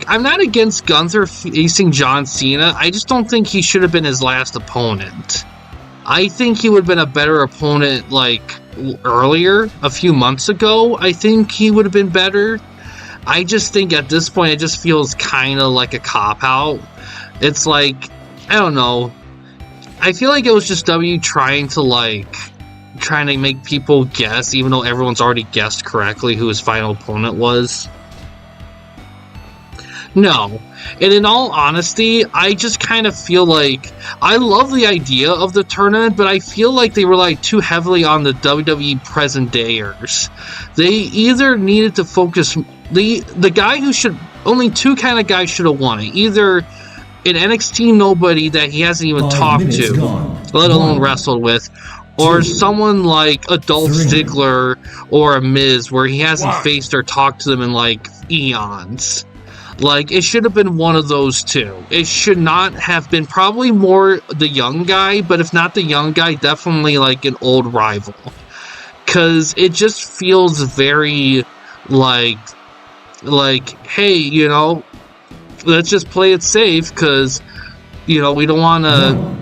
I'm not against Gunther facing John Cena. I just don't think he should have been his last opponent. I think he would have been a better opponent, like, earlier, a few months ago. I think he would have been better. I just think at this point, it just feels kind of like a cop-out. It's like, I don't know. I feel like it was just W trying to make people guess, even though everyone's already guessed correctly who his final opponent was. No. And in all honesty, I just kind of feel like I love the idea of the tournament, but I feel like they relied too heavily on the WWE present dayers. They either needed to focus the guy who should only two kind of guys should have won it. Either an NXT nobody that he hasn't even talked to, let alone wrestled with, or someone like a Dolph Ziggler or a Miz where he hasn't faced or talked to them in like eons. Like, it should have been one of those two. It should not have been probably more the young guy, but if not the young guy, definitely like an old rival. Because it just feels very like, hey, you know, let's just play it safe because, you know, we don't want to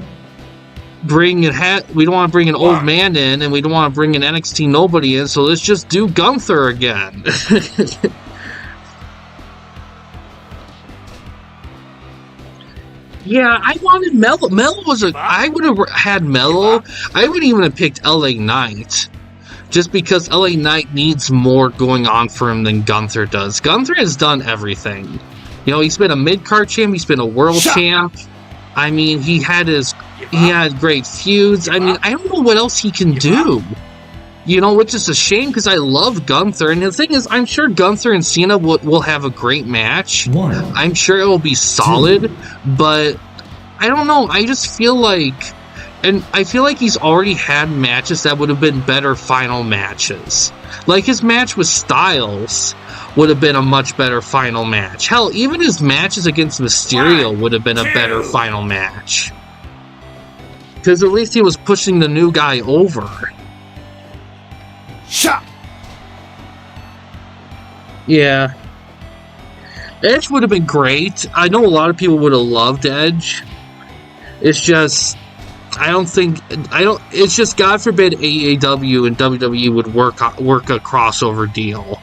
bring an old man in, and we don't want to bring an NXT nobody in, so let's just do Gunther again. Yeah, I wanted Mello. I would have had Mello. I would even have picked LA Knight. Just because LA Knight needs more going on for him than Gunther does. Gunther has done everything. You know, he's been a mid-card champ, he's been a world champ. I mean, he had great feuds. I mean, I don't know what else he can do. You know, which is a shame because I love Gunther. And the thing is, I'm sure Gunther and Cena will have a great match. I'm sure it will be solid. But I don't know. I just feel like... And I feel like he's already had matches that would have been better final matches. Like his match with Styles would have been a much better final match. Hell, even his matches against Mysterio would have been a better final match. Because at least he was pushing the new guy over. Shot. Yeah. Edge would have been great. I know a lot of people would have loved Edge. It's just... it's just, God forbid, AEW and WWE would work a crossover deal.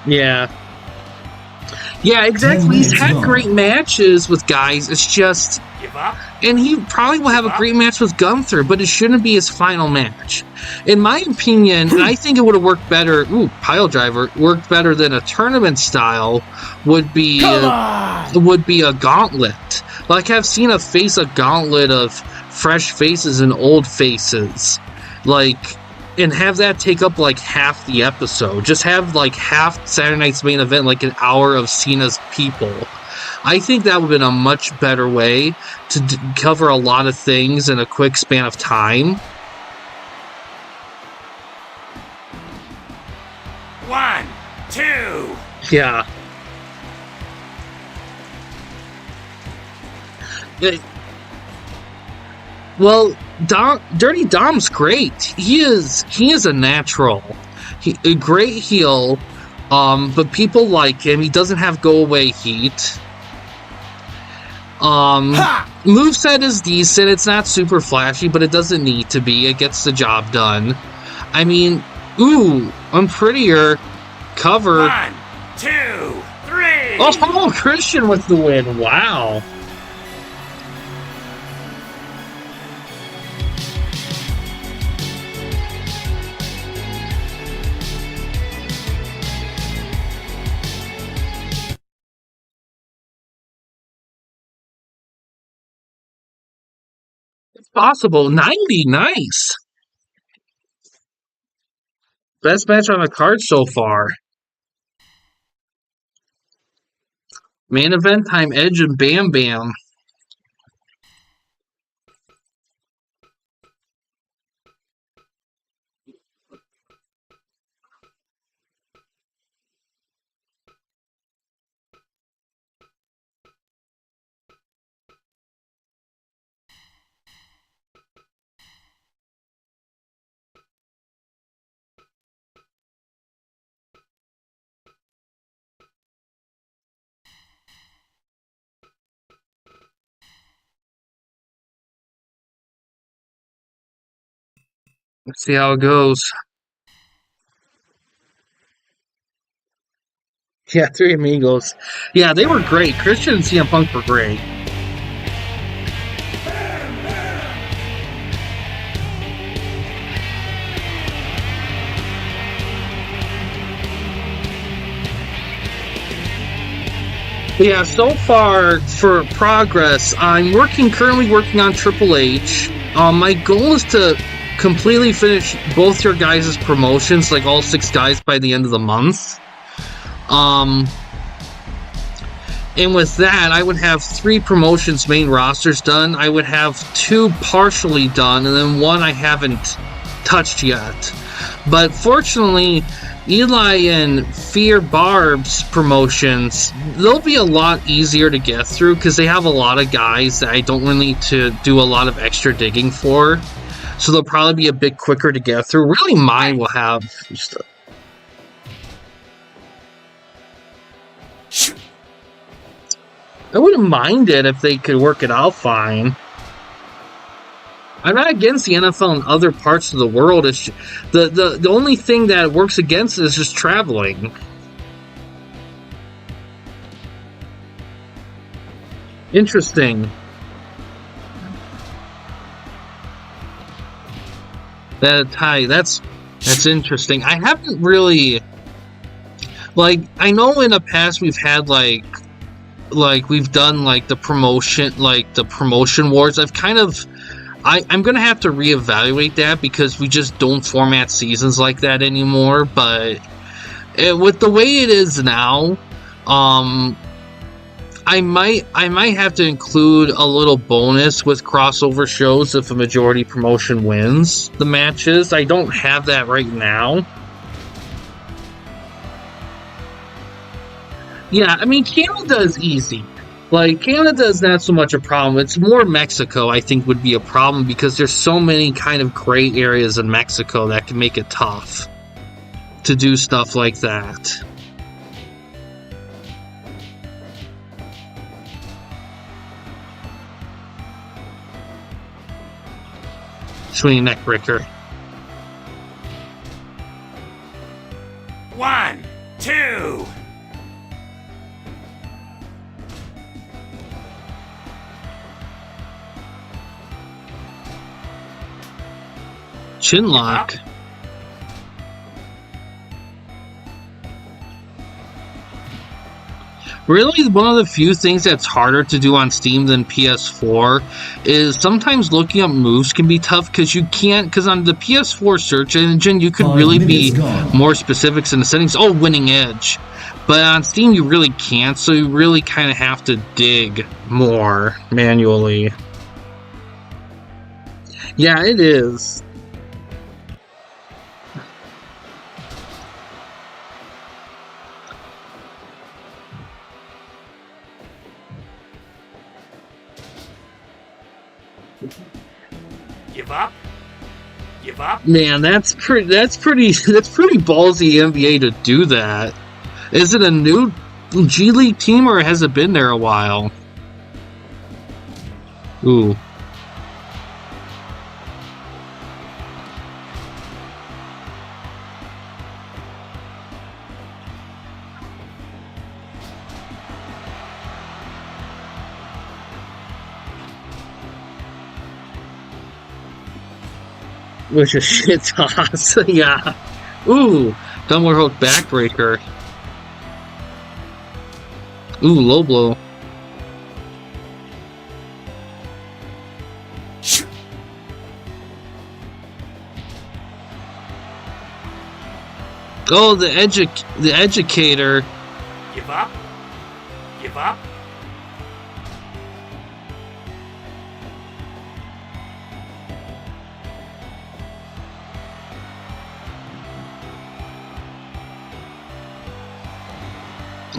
Yeah. Yeah, exactly. He's had great matches with guys. It's just... Give up? And he probably will have a great match with Gunther, but it shouldn't be his final match. In my opinion, and I think it would have worked better... Ooh, pile driver. Worked better than a tournament style would be a gauntlet. Like, I've seen a gauntlet of fresh faces and old faces. Like... And have that take up like half the episode. Just have like half Saturday Night's Main Event, like an hour of Cena's people. I think that would have been a much better way to cover a lot of things in a quick span of time. 1, 2. Yeah. Well, Dirty Dom's great. He is a natural. A great heel. But people like him. He doesn't have go away heat. Moveset is decent. It's not super flashy, but it doesn't need to be. It gets the job done. I mean, ooh, Unprettier cover. 1, 2, 3. Oh, Christian with the win. Wow. It's possible. 90, nice. Best match on the card so far. Main event time, Edge and Bam Bam. Let's see how it goes. Yeah, Three Amigos. Yeah, they were great. Christian and CM Punk were great. Yeah, so far for progress, I'm currently working on Triple H. My goal is to completely finish both your guys' promotions, like all 6 guys, by the end of the month. And with that, I would have 3 promotions main rosters done. I would have 2 partially done, and then 1 I haven't touched yet. But fortunately, Eli and Fear Barb's promotions, they'll be a lot easier to get through because they have a lot of guys that I don't really need to do a lot of extra digging for. So they'll probably be a bit quicker to get through. Really, mine will have just I wouldn't mind it if they could work it out fine. I'm not against the NFL in other parts of the world. It's the only thing that works against it is just traveling. Interesting. That's interesting. I haven't really, like, I know in the past we've had like we've done like the promotion wars. I'm gonna have to reevaluate that because we just don't format seasons like that anymore. But with the way it is now, I might have to include a little bonus with crossover shows if a majority promotion wins the matches. I don't have that right now. Yeah, I mean, Canada is easy. Like, Canada is not so much a problem. It's more Mexico, I think, would be a problem because there's so many kind of gray areas in Mexico that can make it tough to do stuff like that. Swinging neck breaker. 1, 2. Chinlock. Really, one of the few things that's harder to do on Steam than PS4 is sometimes looking up moves can be tough because you can't, because on the PS4 search engine, you could really be more specifics in the settings. Oh, winning edge. But on Steam, you really can't, so you really kind of have to dig more manually. Yeah, it is. Give up? Give up? Man, that's pretty ballsy NBA to do that. Is it a new G League team or has it been there a while? Ooh. Which is shit toss. Yeah. Ooh. Double hook backbreaker. Ooh, low blow. Oh, the educator. Give up? Give up?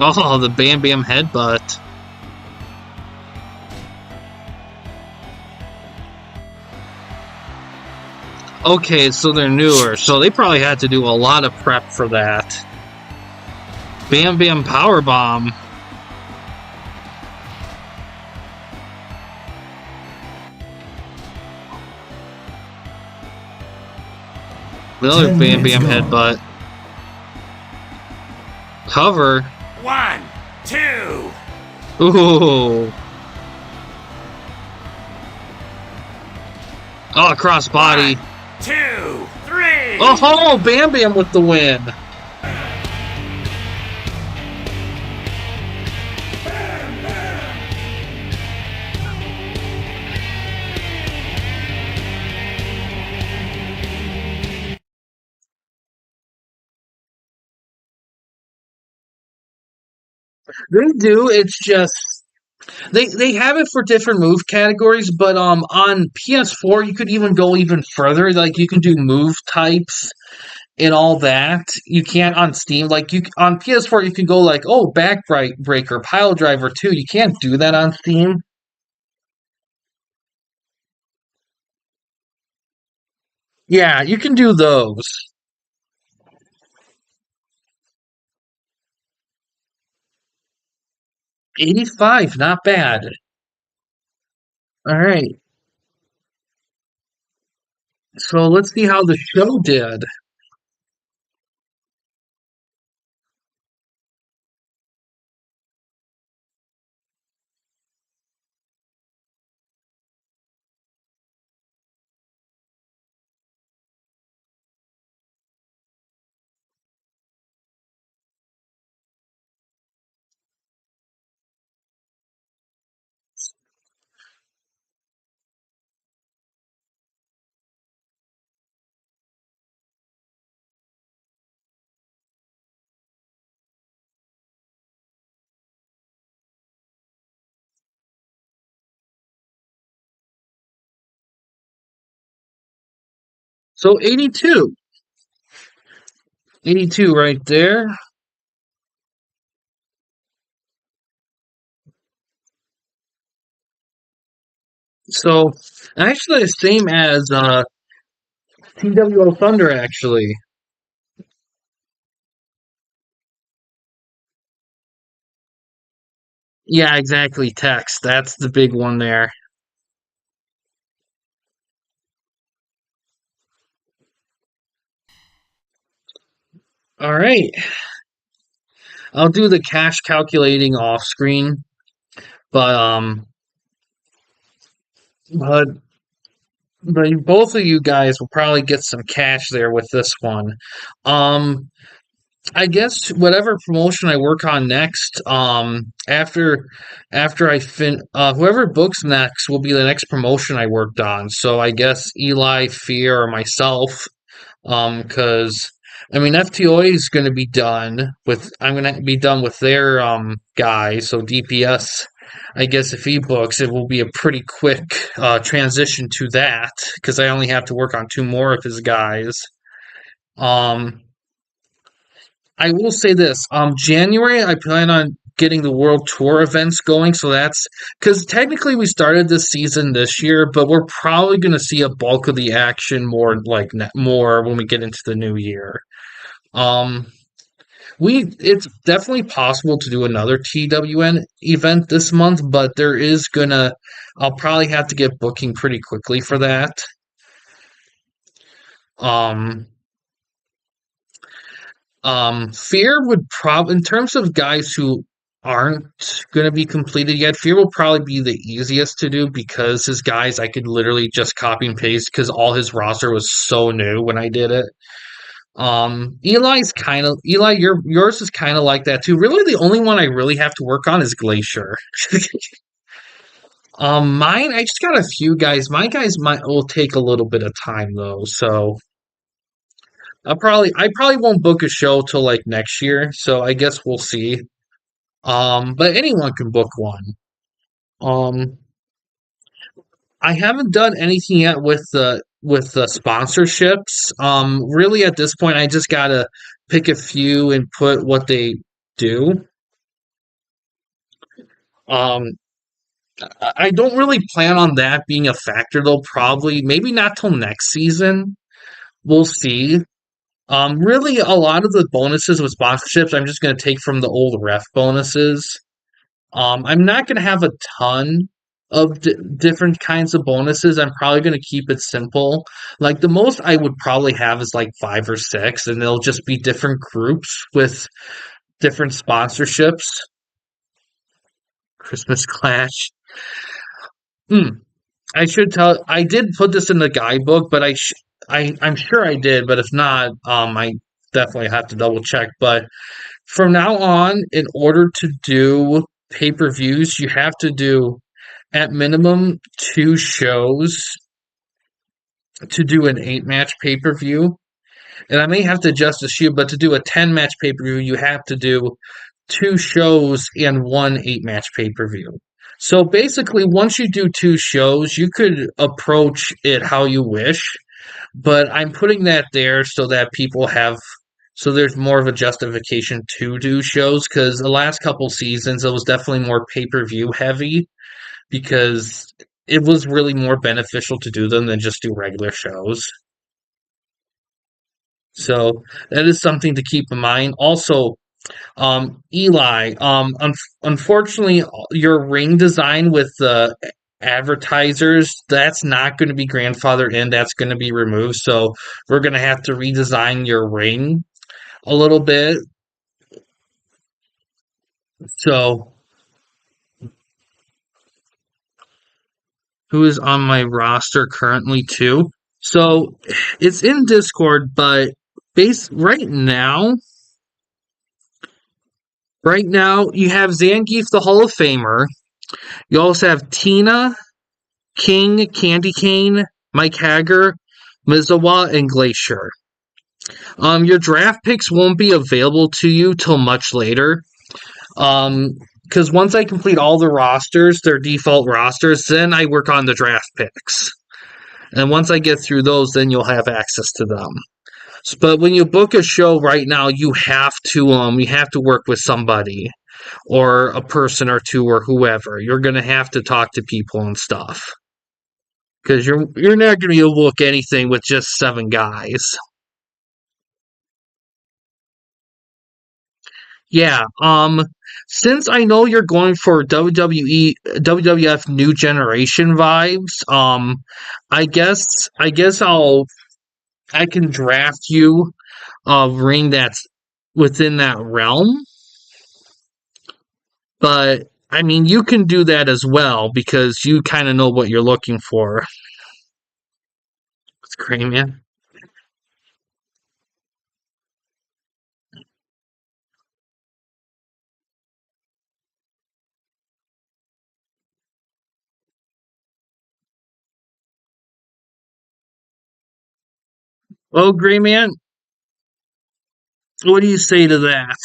Oh, the Bam Bam headbutt. Okay, so they're newer, so they probably had to do a lot of prep for that. Bam Bam powerbomb. Another 10 Bam minutes Bam gone. headbutt. Cover. 1, 2. Ooh. Oh, crossbody. 2, 3. Oh, Bam Bam with the win. They do. It's just they have it for different move categories, but on PS4 you could even go even further. Like you can do move types and all that. You can't on Steam. Like you on PS4 you can go like, oh, backbreaker, pile driver too. You can't do that on Steam. Yeah, you can do those. 85, not bad. All right. So let's see how the show did. So 82. 82 right there. So actually the same as TWO Thunder actually. Yeah, exactly. Text. That's the big one there. All right. I'll do the cash calculating off screen, but but both of you guys will probably get some cash there with this one. Um I guess whatever promotion I work on next, after I whoever books next will be the next promotion I worked on. So I guess Eli, Fear, or myself. Because I mean FTOA is going to be done with. I'm going to be done with their guy. So DPS, I guess if he books, it will be a pretty quick transition to that because I only have to work on two more of his guys. Um, I will say this. January, I plan on getting the World Tour events going. So that's because technically we started this season this year, but we're probably going to see a bulk of the action more like more when we get into the new year. Um, it's definitely possible to do another TWN event this month, but I'll probably have to get booking pretty quickly for that. Um, Fear would probably, in terms of guys who aren't going to be completed yet, Fear will probably be the easiest to do because his guys I could literally just copy and paste because all his roster was so new when I did it. Eli, yours is kind of like that too. Really, the only one I really have to work on is Glacier. Mine, I just got a few guys. My guys might will take a little bit of time though, so I probably won't book a show till like next year. So I guess we'll see. But anyone can book one. Um, I haven't done anything yet with the sponsorships. Really at this point, I just gotta pick a few and put what they do. Um, I don't really plan on that being a factor though. Probably, maybe not till next season. We'll see. Really, a lot of the bonuses with sponsorships, I'm just gonna take from the old ref bonuses. I'm not going to have a ton of different kinds of bonuses. I'm probably going to keep it simple. Like the most I would probably have is like five or six, and they'll just be different groups with different sponsorships. Christmas Clash. Hmm. I should tell. I did put this in the guidebook, but I'm sure I did. But if not, I definitely have to double check. But from now on, in order to do pay-per-views, you have to do at minimum two shows to do an 8 match pay-per-view. And I may have to adjust the shoe, but to do a 10 match pay-per-view, you have to do two shows and one 8 match pay-per-view. So basically, once you do two shows, you could approach it how you wish, but I'm putting that there so that so there's more of a justification to do shows because the last couple seasons it was definitely more pay-per-view heavy because it was really more beneficial to do them than just do regular shows. So that is something to keep in mind. Also, Eli, unfortunately, your ring design with the advertisers, that's not going to be grandfathered in. That's going to be removed. So we're going to have to redesign your ring a little bit. So who is on my roster currently too? So it's in Discord, but right now you have Zangief, the Hall of Famer. You also have Tina, King, Candy Cane, Mike Hager, Mizawa, and Glacier. Your draft picks won't be available to you till much later. Because once I complete all the rosters, their default rosters, then I work on the draft picks. And once I get through those, then you'll have access to them. But when you book a show right now, you have to work with somebody or a person or two or whoever. You're gonna have to talk to people and stuff because you're not gonna be able to book anything with just 7 guys. Yeah. Since I know you're going for WWE WWF New Generation vibes, I can draft you a ring that's within that realm. But I mean, you can do that as well because you kind of know what you're looking for. It's great, man. Oh, great, man. What do you say to that?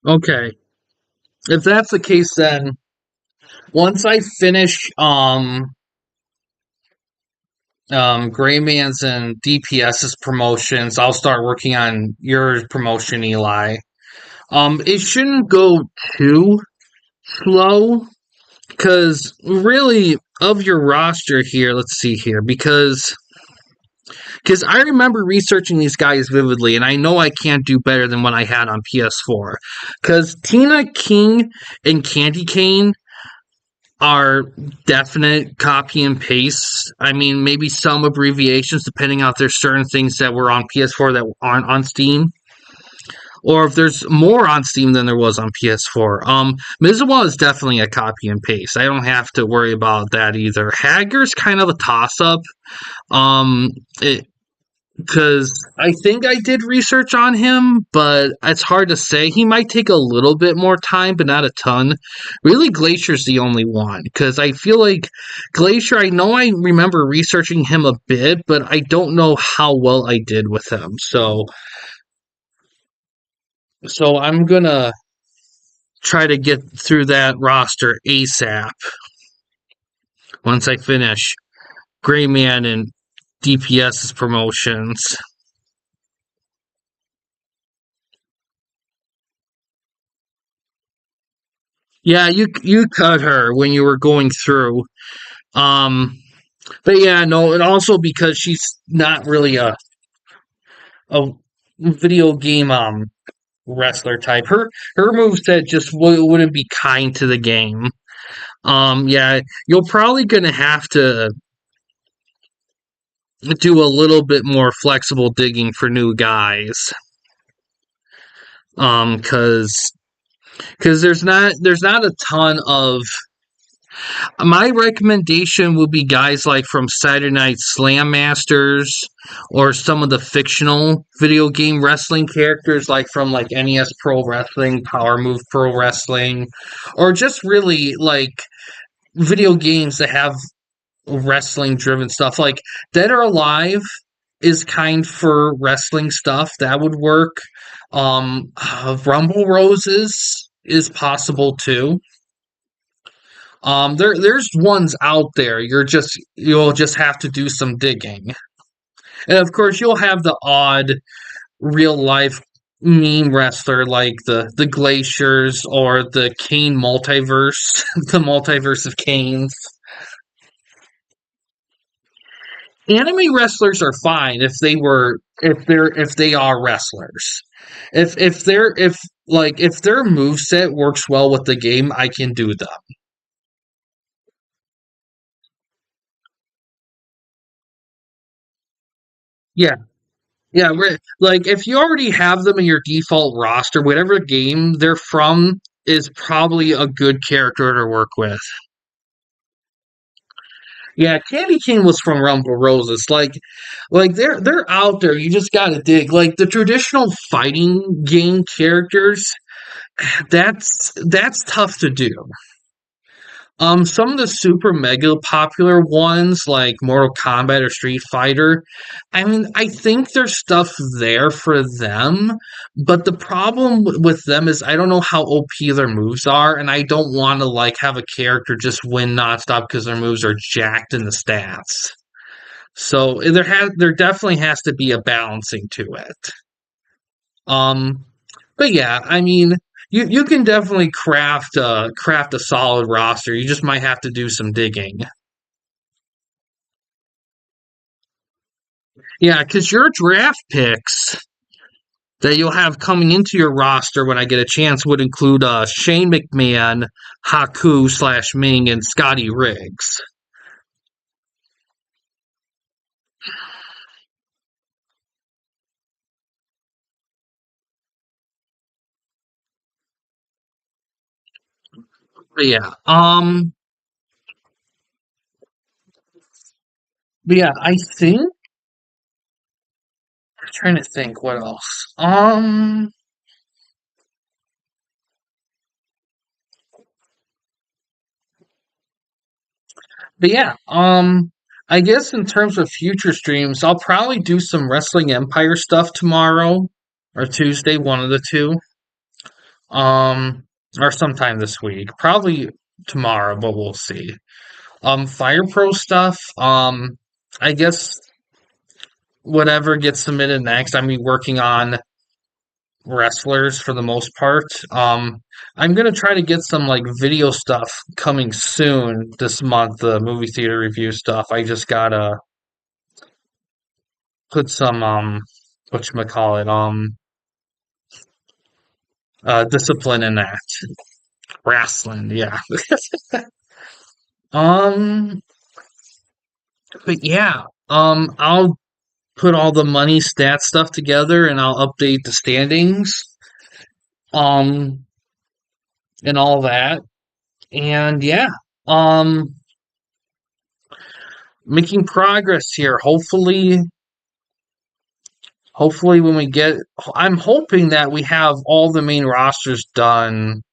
Okay. If that's the case, then once I finish Gray Man's and DPS's promotions, I'll start working on your promotion, Eli. It shouldn't go too slow because really of your roster here, let's see here, because I remember researching these guys vividly, and I know I can't do better than what I had on PS4. Because Tina King and Candy Cane are definite copy and paste. I mean, maybe some abbreviations depending on if there's certain things that were on PS4 that aren't on Steam, or if there's more on Steam than there was on PS4. Mizawa is definitely a copy and paste. I don't have to worry about that either. Hager's kind of a toss up. Um, it, because I think I did research on him, but it's hard to say. He might take a little bit more time, but not a ton. Really, Glacier's the only one because I feel like Glacier. I know I remember researching him a bit, but I don't know how well I did with him. So I'm gonna try to get through that roster ASAP once I finish Gray Man and DPS's promotions. Yeah, you cut her when you were going through. Um, but yeah, no, and also because she's not really a video game wrestler type. Her moveset just wouldn't be kind to the game. Yeah, you're probably gonna have to do a little bit more flexible digging for new guys. Because there's not a ton of my recommendation would be guys like from Saturday Night Slam Masters or some of the fictional video game wrestling characters like from like NES Pro Wrestling, Power Move Pro Wrestling, or just really like video games that have wrestling driven stuff like Dead or Alive is kind for wrestling stuff that would work. Rumble Roses is possible too. There's ones out there. You'll just have to do some digging, and of course you'll have the odd real life meme wrestler like the Glaciers or the Kane multiverse, the multiverse of Kanes. Anime wrestlers are fine if they are wrestlers. If their move set works well with the game, I can do them. Yeah. Yeah, like if you already have them in your default roster, whatever game they're from is probably a good character to work with. Yeah, Candy King was from Rumble Roses. Like they're out there. You just gotta dig. Like the traditional fighting game characters, that's tough to do. Some of the super mega popular ones like Mortal Kombat or Street Fighter, I mean, I think there's stuff there for them, but the problem with them is I don't know how OP their moves are, and I don't want to like have a character just win nonstop because their moves are jacked in the stats. So there definitely has to be a balancing to it. Um, but yeah, I mean, you can definitely craft a solid roster. You just might have to do some digging. Yeah, because your draft picks that you'll have coming into your roster when I get a chance would include Shane McMahon, Haku slash Ming, and Scotty Riggs. But yeah, but yeah, I think I'm trying to think what else. But yeah, I guess in terms of future streams, I'll probably do some Wrestling Empire stuff tomorrow or Tuesday, one of the two. Um, or sometime this week. Probably tomorrow, but we'll see. Fire Pro stuff. I guess whatever gets submitted next. I'm working on wrestlers for the most part. I'm gonna try to get some like video stuff coming soon this month. The movie theater review stuff. I just gotta put some whatchamacallit, discipline in that. Wrestling, yeah. Um, but yeah, I'll put all the money stat stuff together and I'll update the standings, um, and all that. And yeah, um, making progress here. Hopefully when we get, I'm hoping that we have all the main rosters done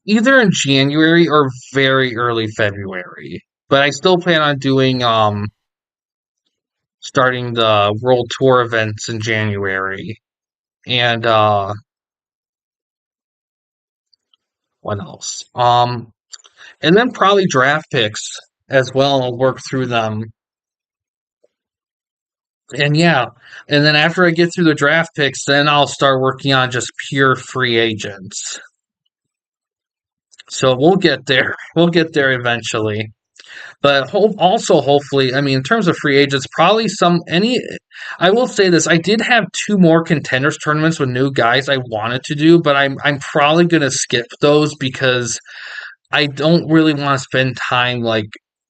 either in January or very early February. But I still plan on doing starting the World Tour events in January. And what else? And then probably draft picks as well. I'll work through them. And yeah, and then after I get through the draft picks, then I'll start working on just pure free agents. So we'll get there. We'll get there eventually. But also, hopefully, I mean, in terms of free agents, probably I will say this: I did have two more contenders tournaments with new guys I wanted to do, but I'm probably gonna skip those because I don't really want to spend time like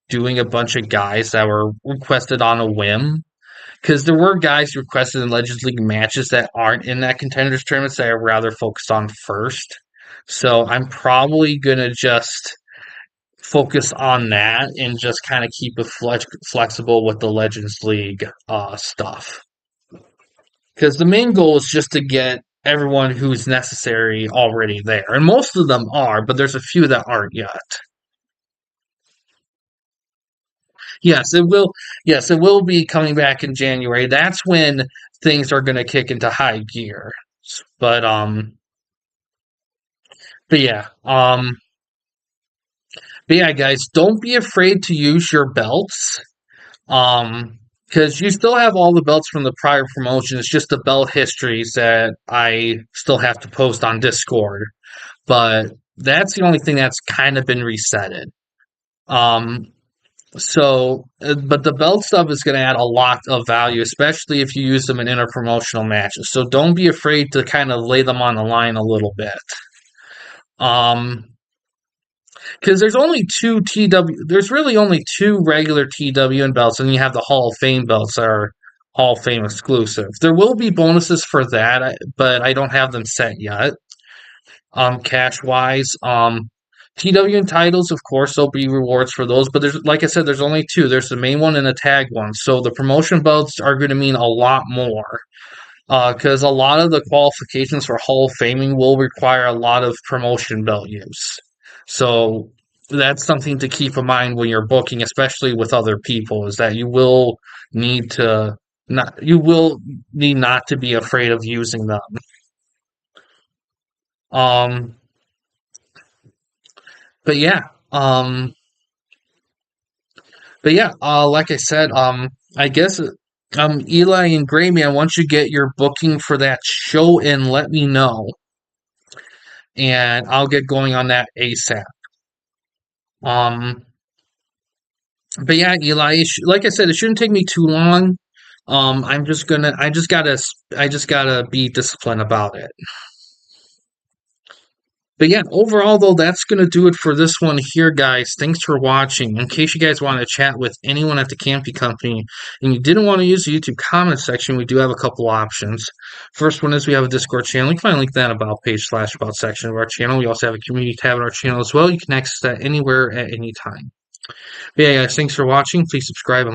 doing a bunch of guys that were requested on a whim. Because there were guys requested in Legends League matches that aren't in that contenders tournaments that I rather focused on first. So I'm probably gonna just focus on that and just kind of keep it flexible with the Legends League stuff. Because the main goal is just to get everyone who's necessary already there. And most of them are, but there's a few that aren't yet. Yes, it will. Yes, it will be coming back in January. That's when things are going to kick into high gear. But but yeah, but yeah, guys, don't be afraid to use your belts. Because you still have all the belts from the prior promotion. It's just the belt histories that I still have to post on Discord. But that's the only thing that's kind of been resetted. Um, but the belt stuff is going to add a lot of value, especially if you use them in interpromotional matches. So don't be afraid to kind of lay them on the line a little bit. Because there's only there's really only two regular TWN belts, and you have the Hall of Fame belts that are Hall of Fame exclusive. There will be bonuses for that, but I don't have them set yet. Cash wise, TWN titles, of course, there'll be rewards for those, but there's, like I said, there's only two. There's the main one and the tag one, so the promotion belts are going to mean a lot more. Because a lot of the qualifications for Hall of Faming will require a lot of promotion belt use. So that's something to keep in mind when you're booking, especially with other people, is that you will need not to be afraid of using them. But yeah, like I said, I guess Eli and Grayman, once you get your booking for that show in, let me know. And I'll get going on that ASAP. But yeah, Eli, like I said, it shouldn't take me too long. I just gotta be disciplined about it. But yeah, overall though, that's gonna do it for this one here, guys. Thanks for watching. In case you guys want to chat with anyone at the Campy Company and you didn't want to use the YouTube comment section, we do have a couple options. First one is we have a Discord channel. You can find a link to that about page / about section of our channel. We also have a community tab in our channel as well. You can access that anywhere at any time. But yeah, guys, thanks for watching. Please subscribe and like.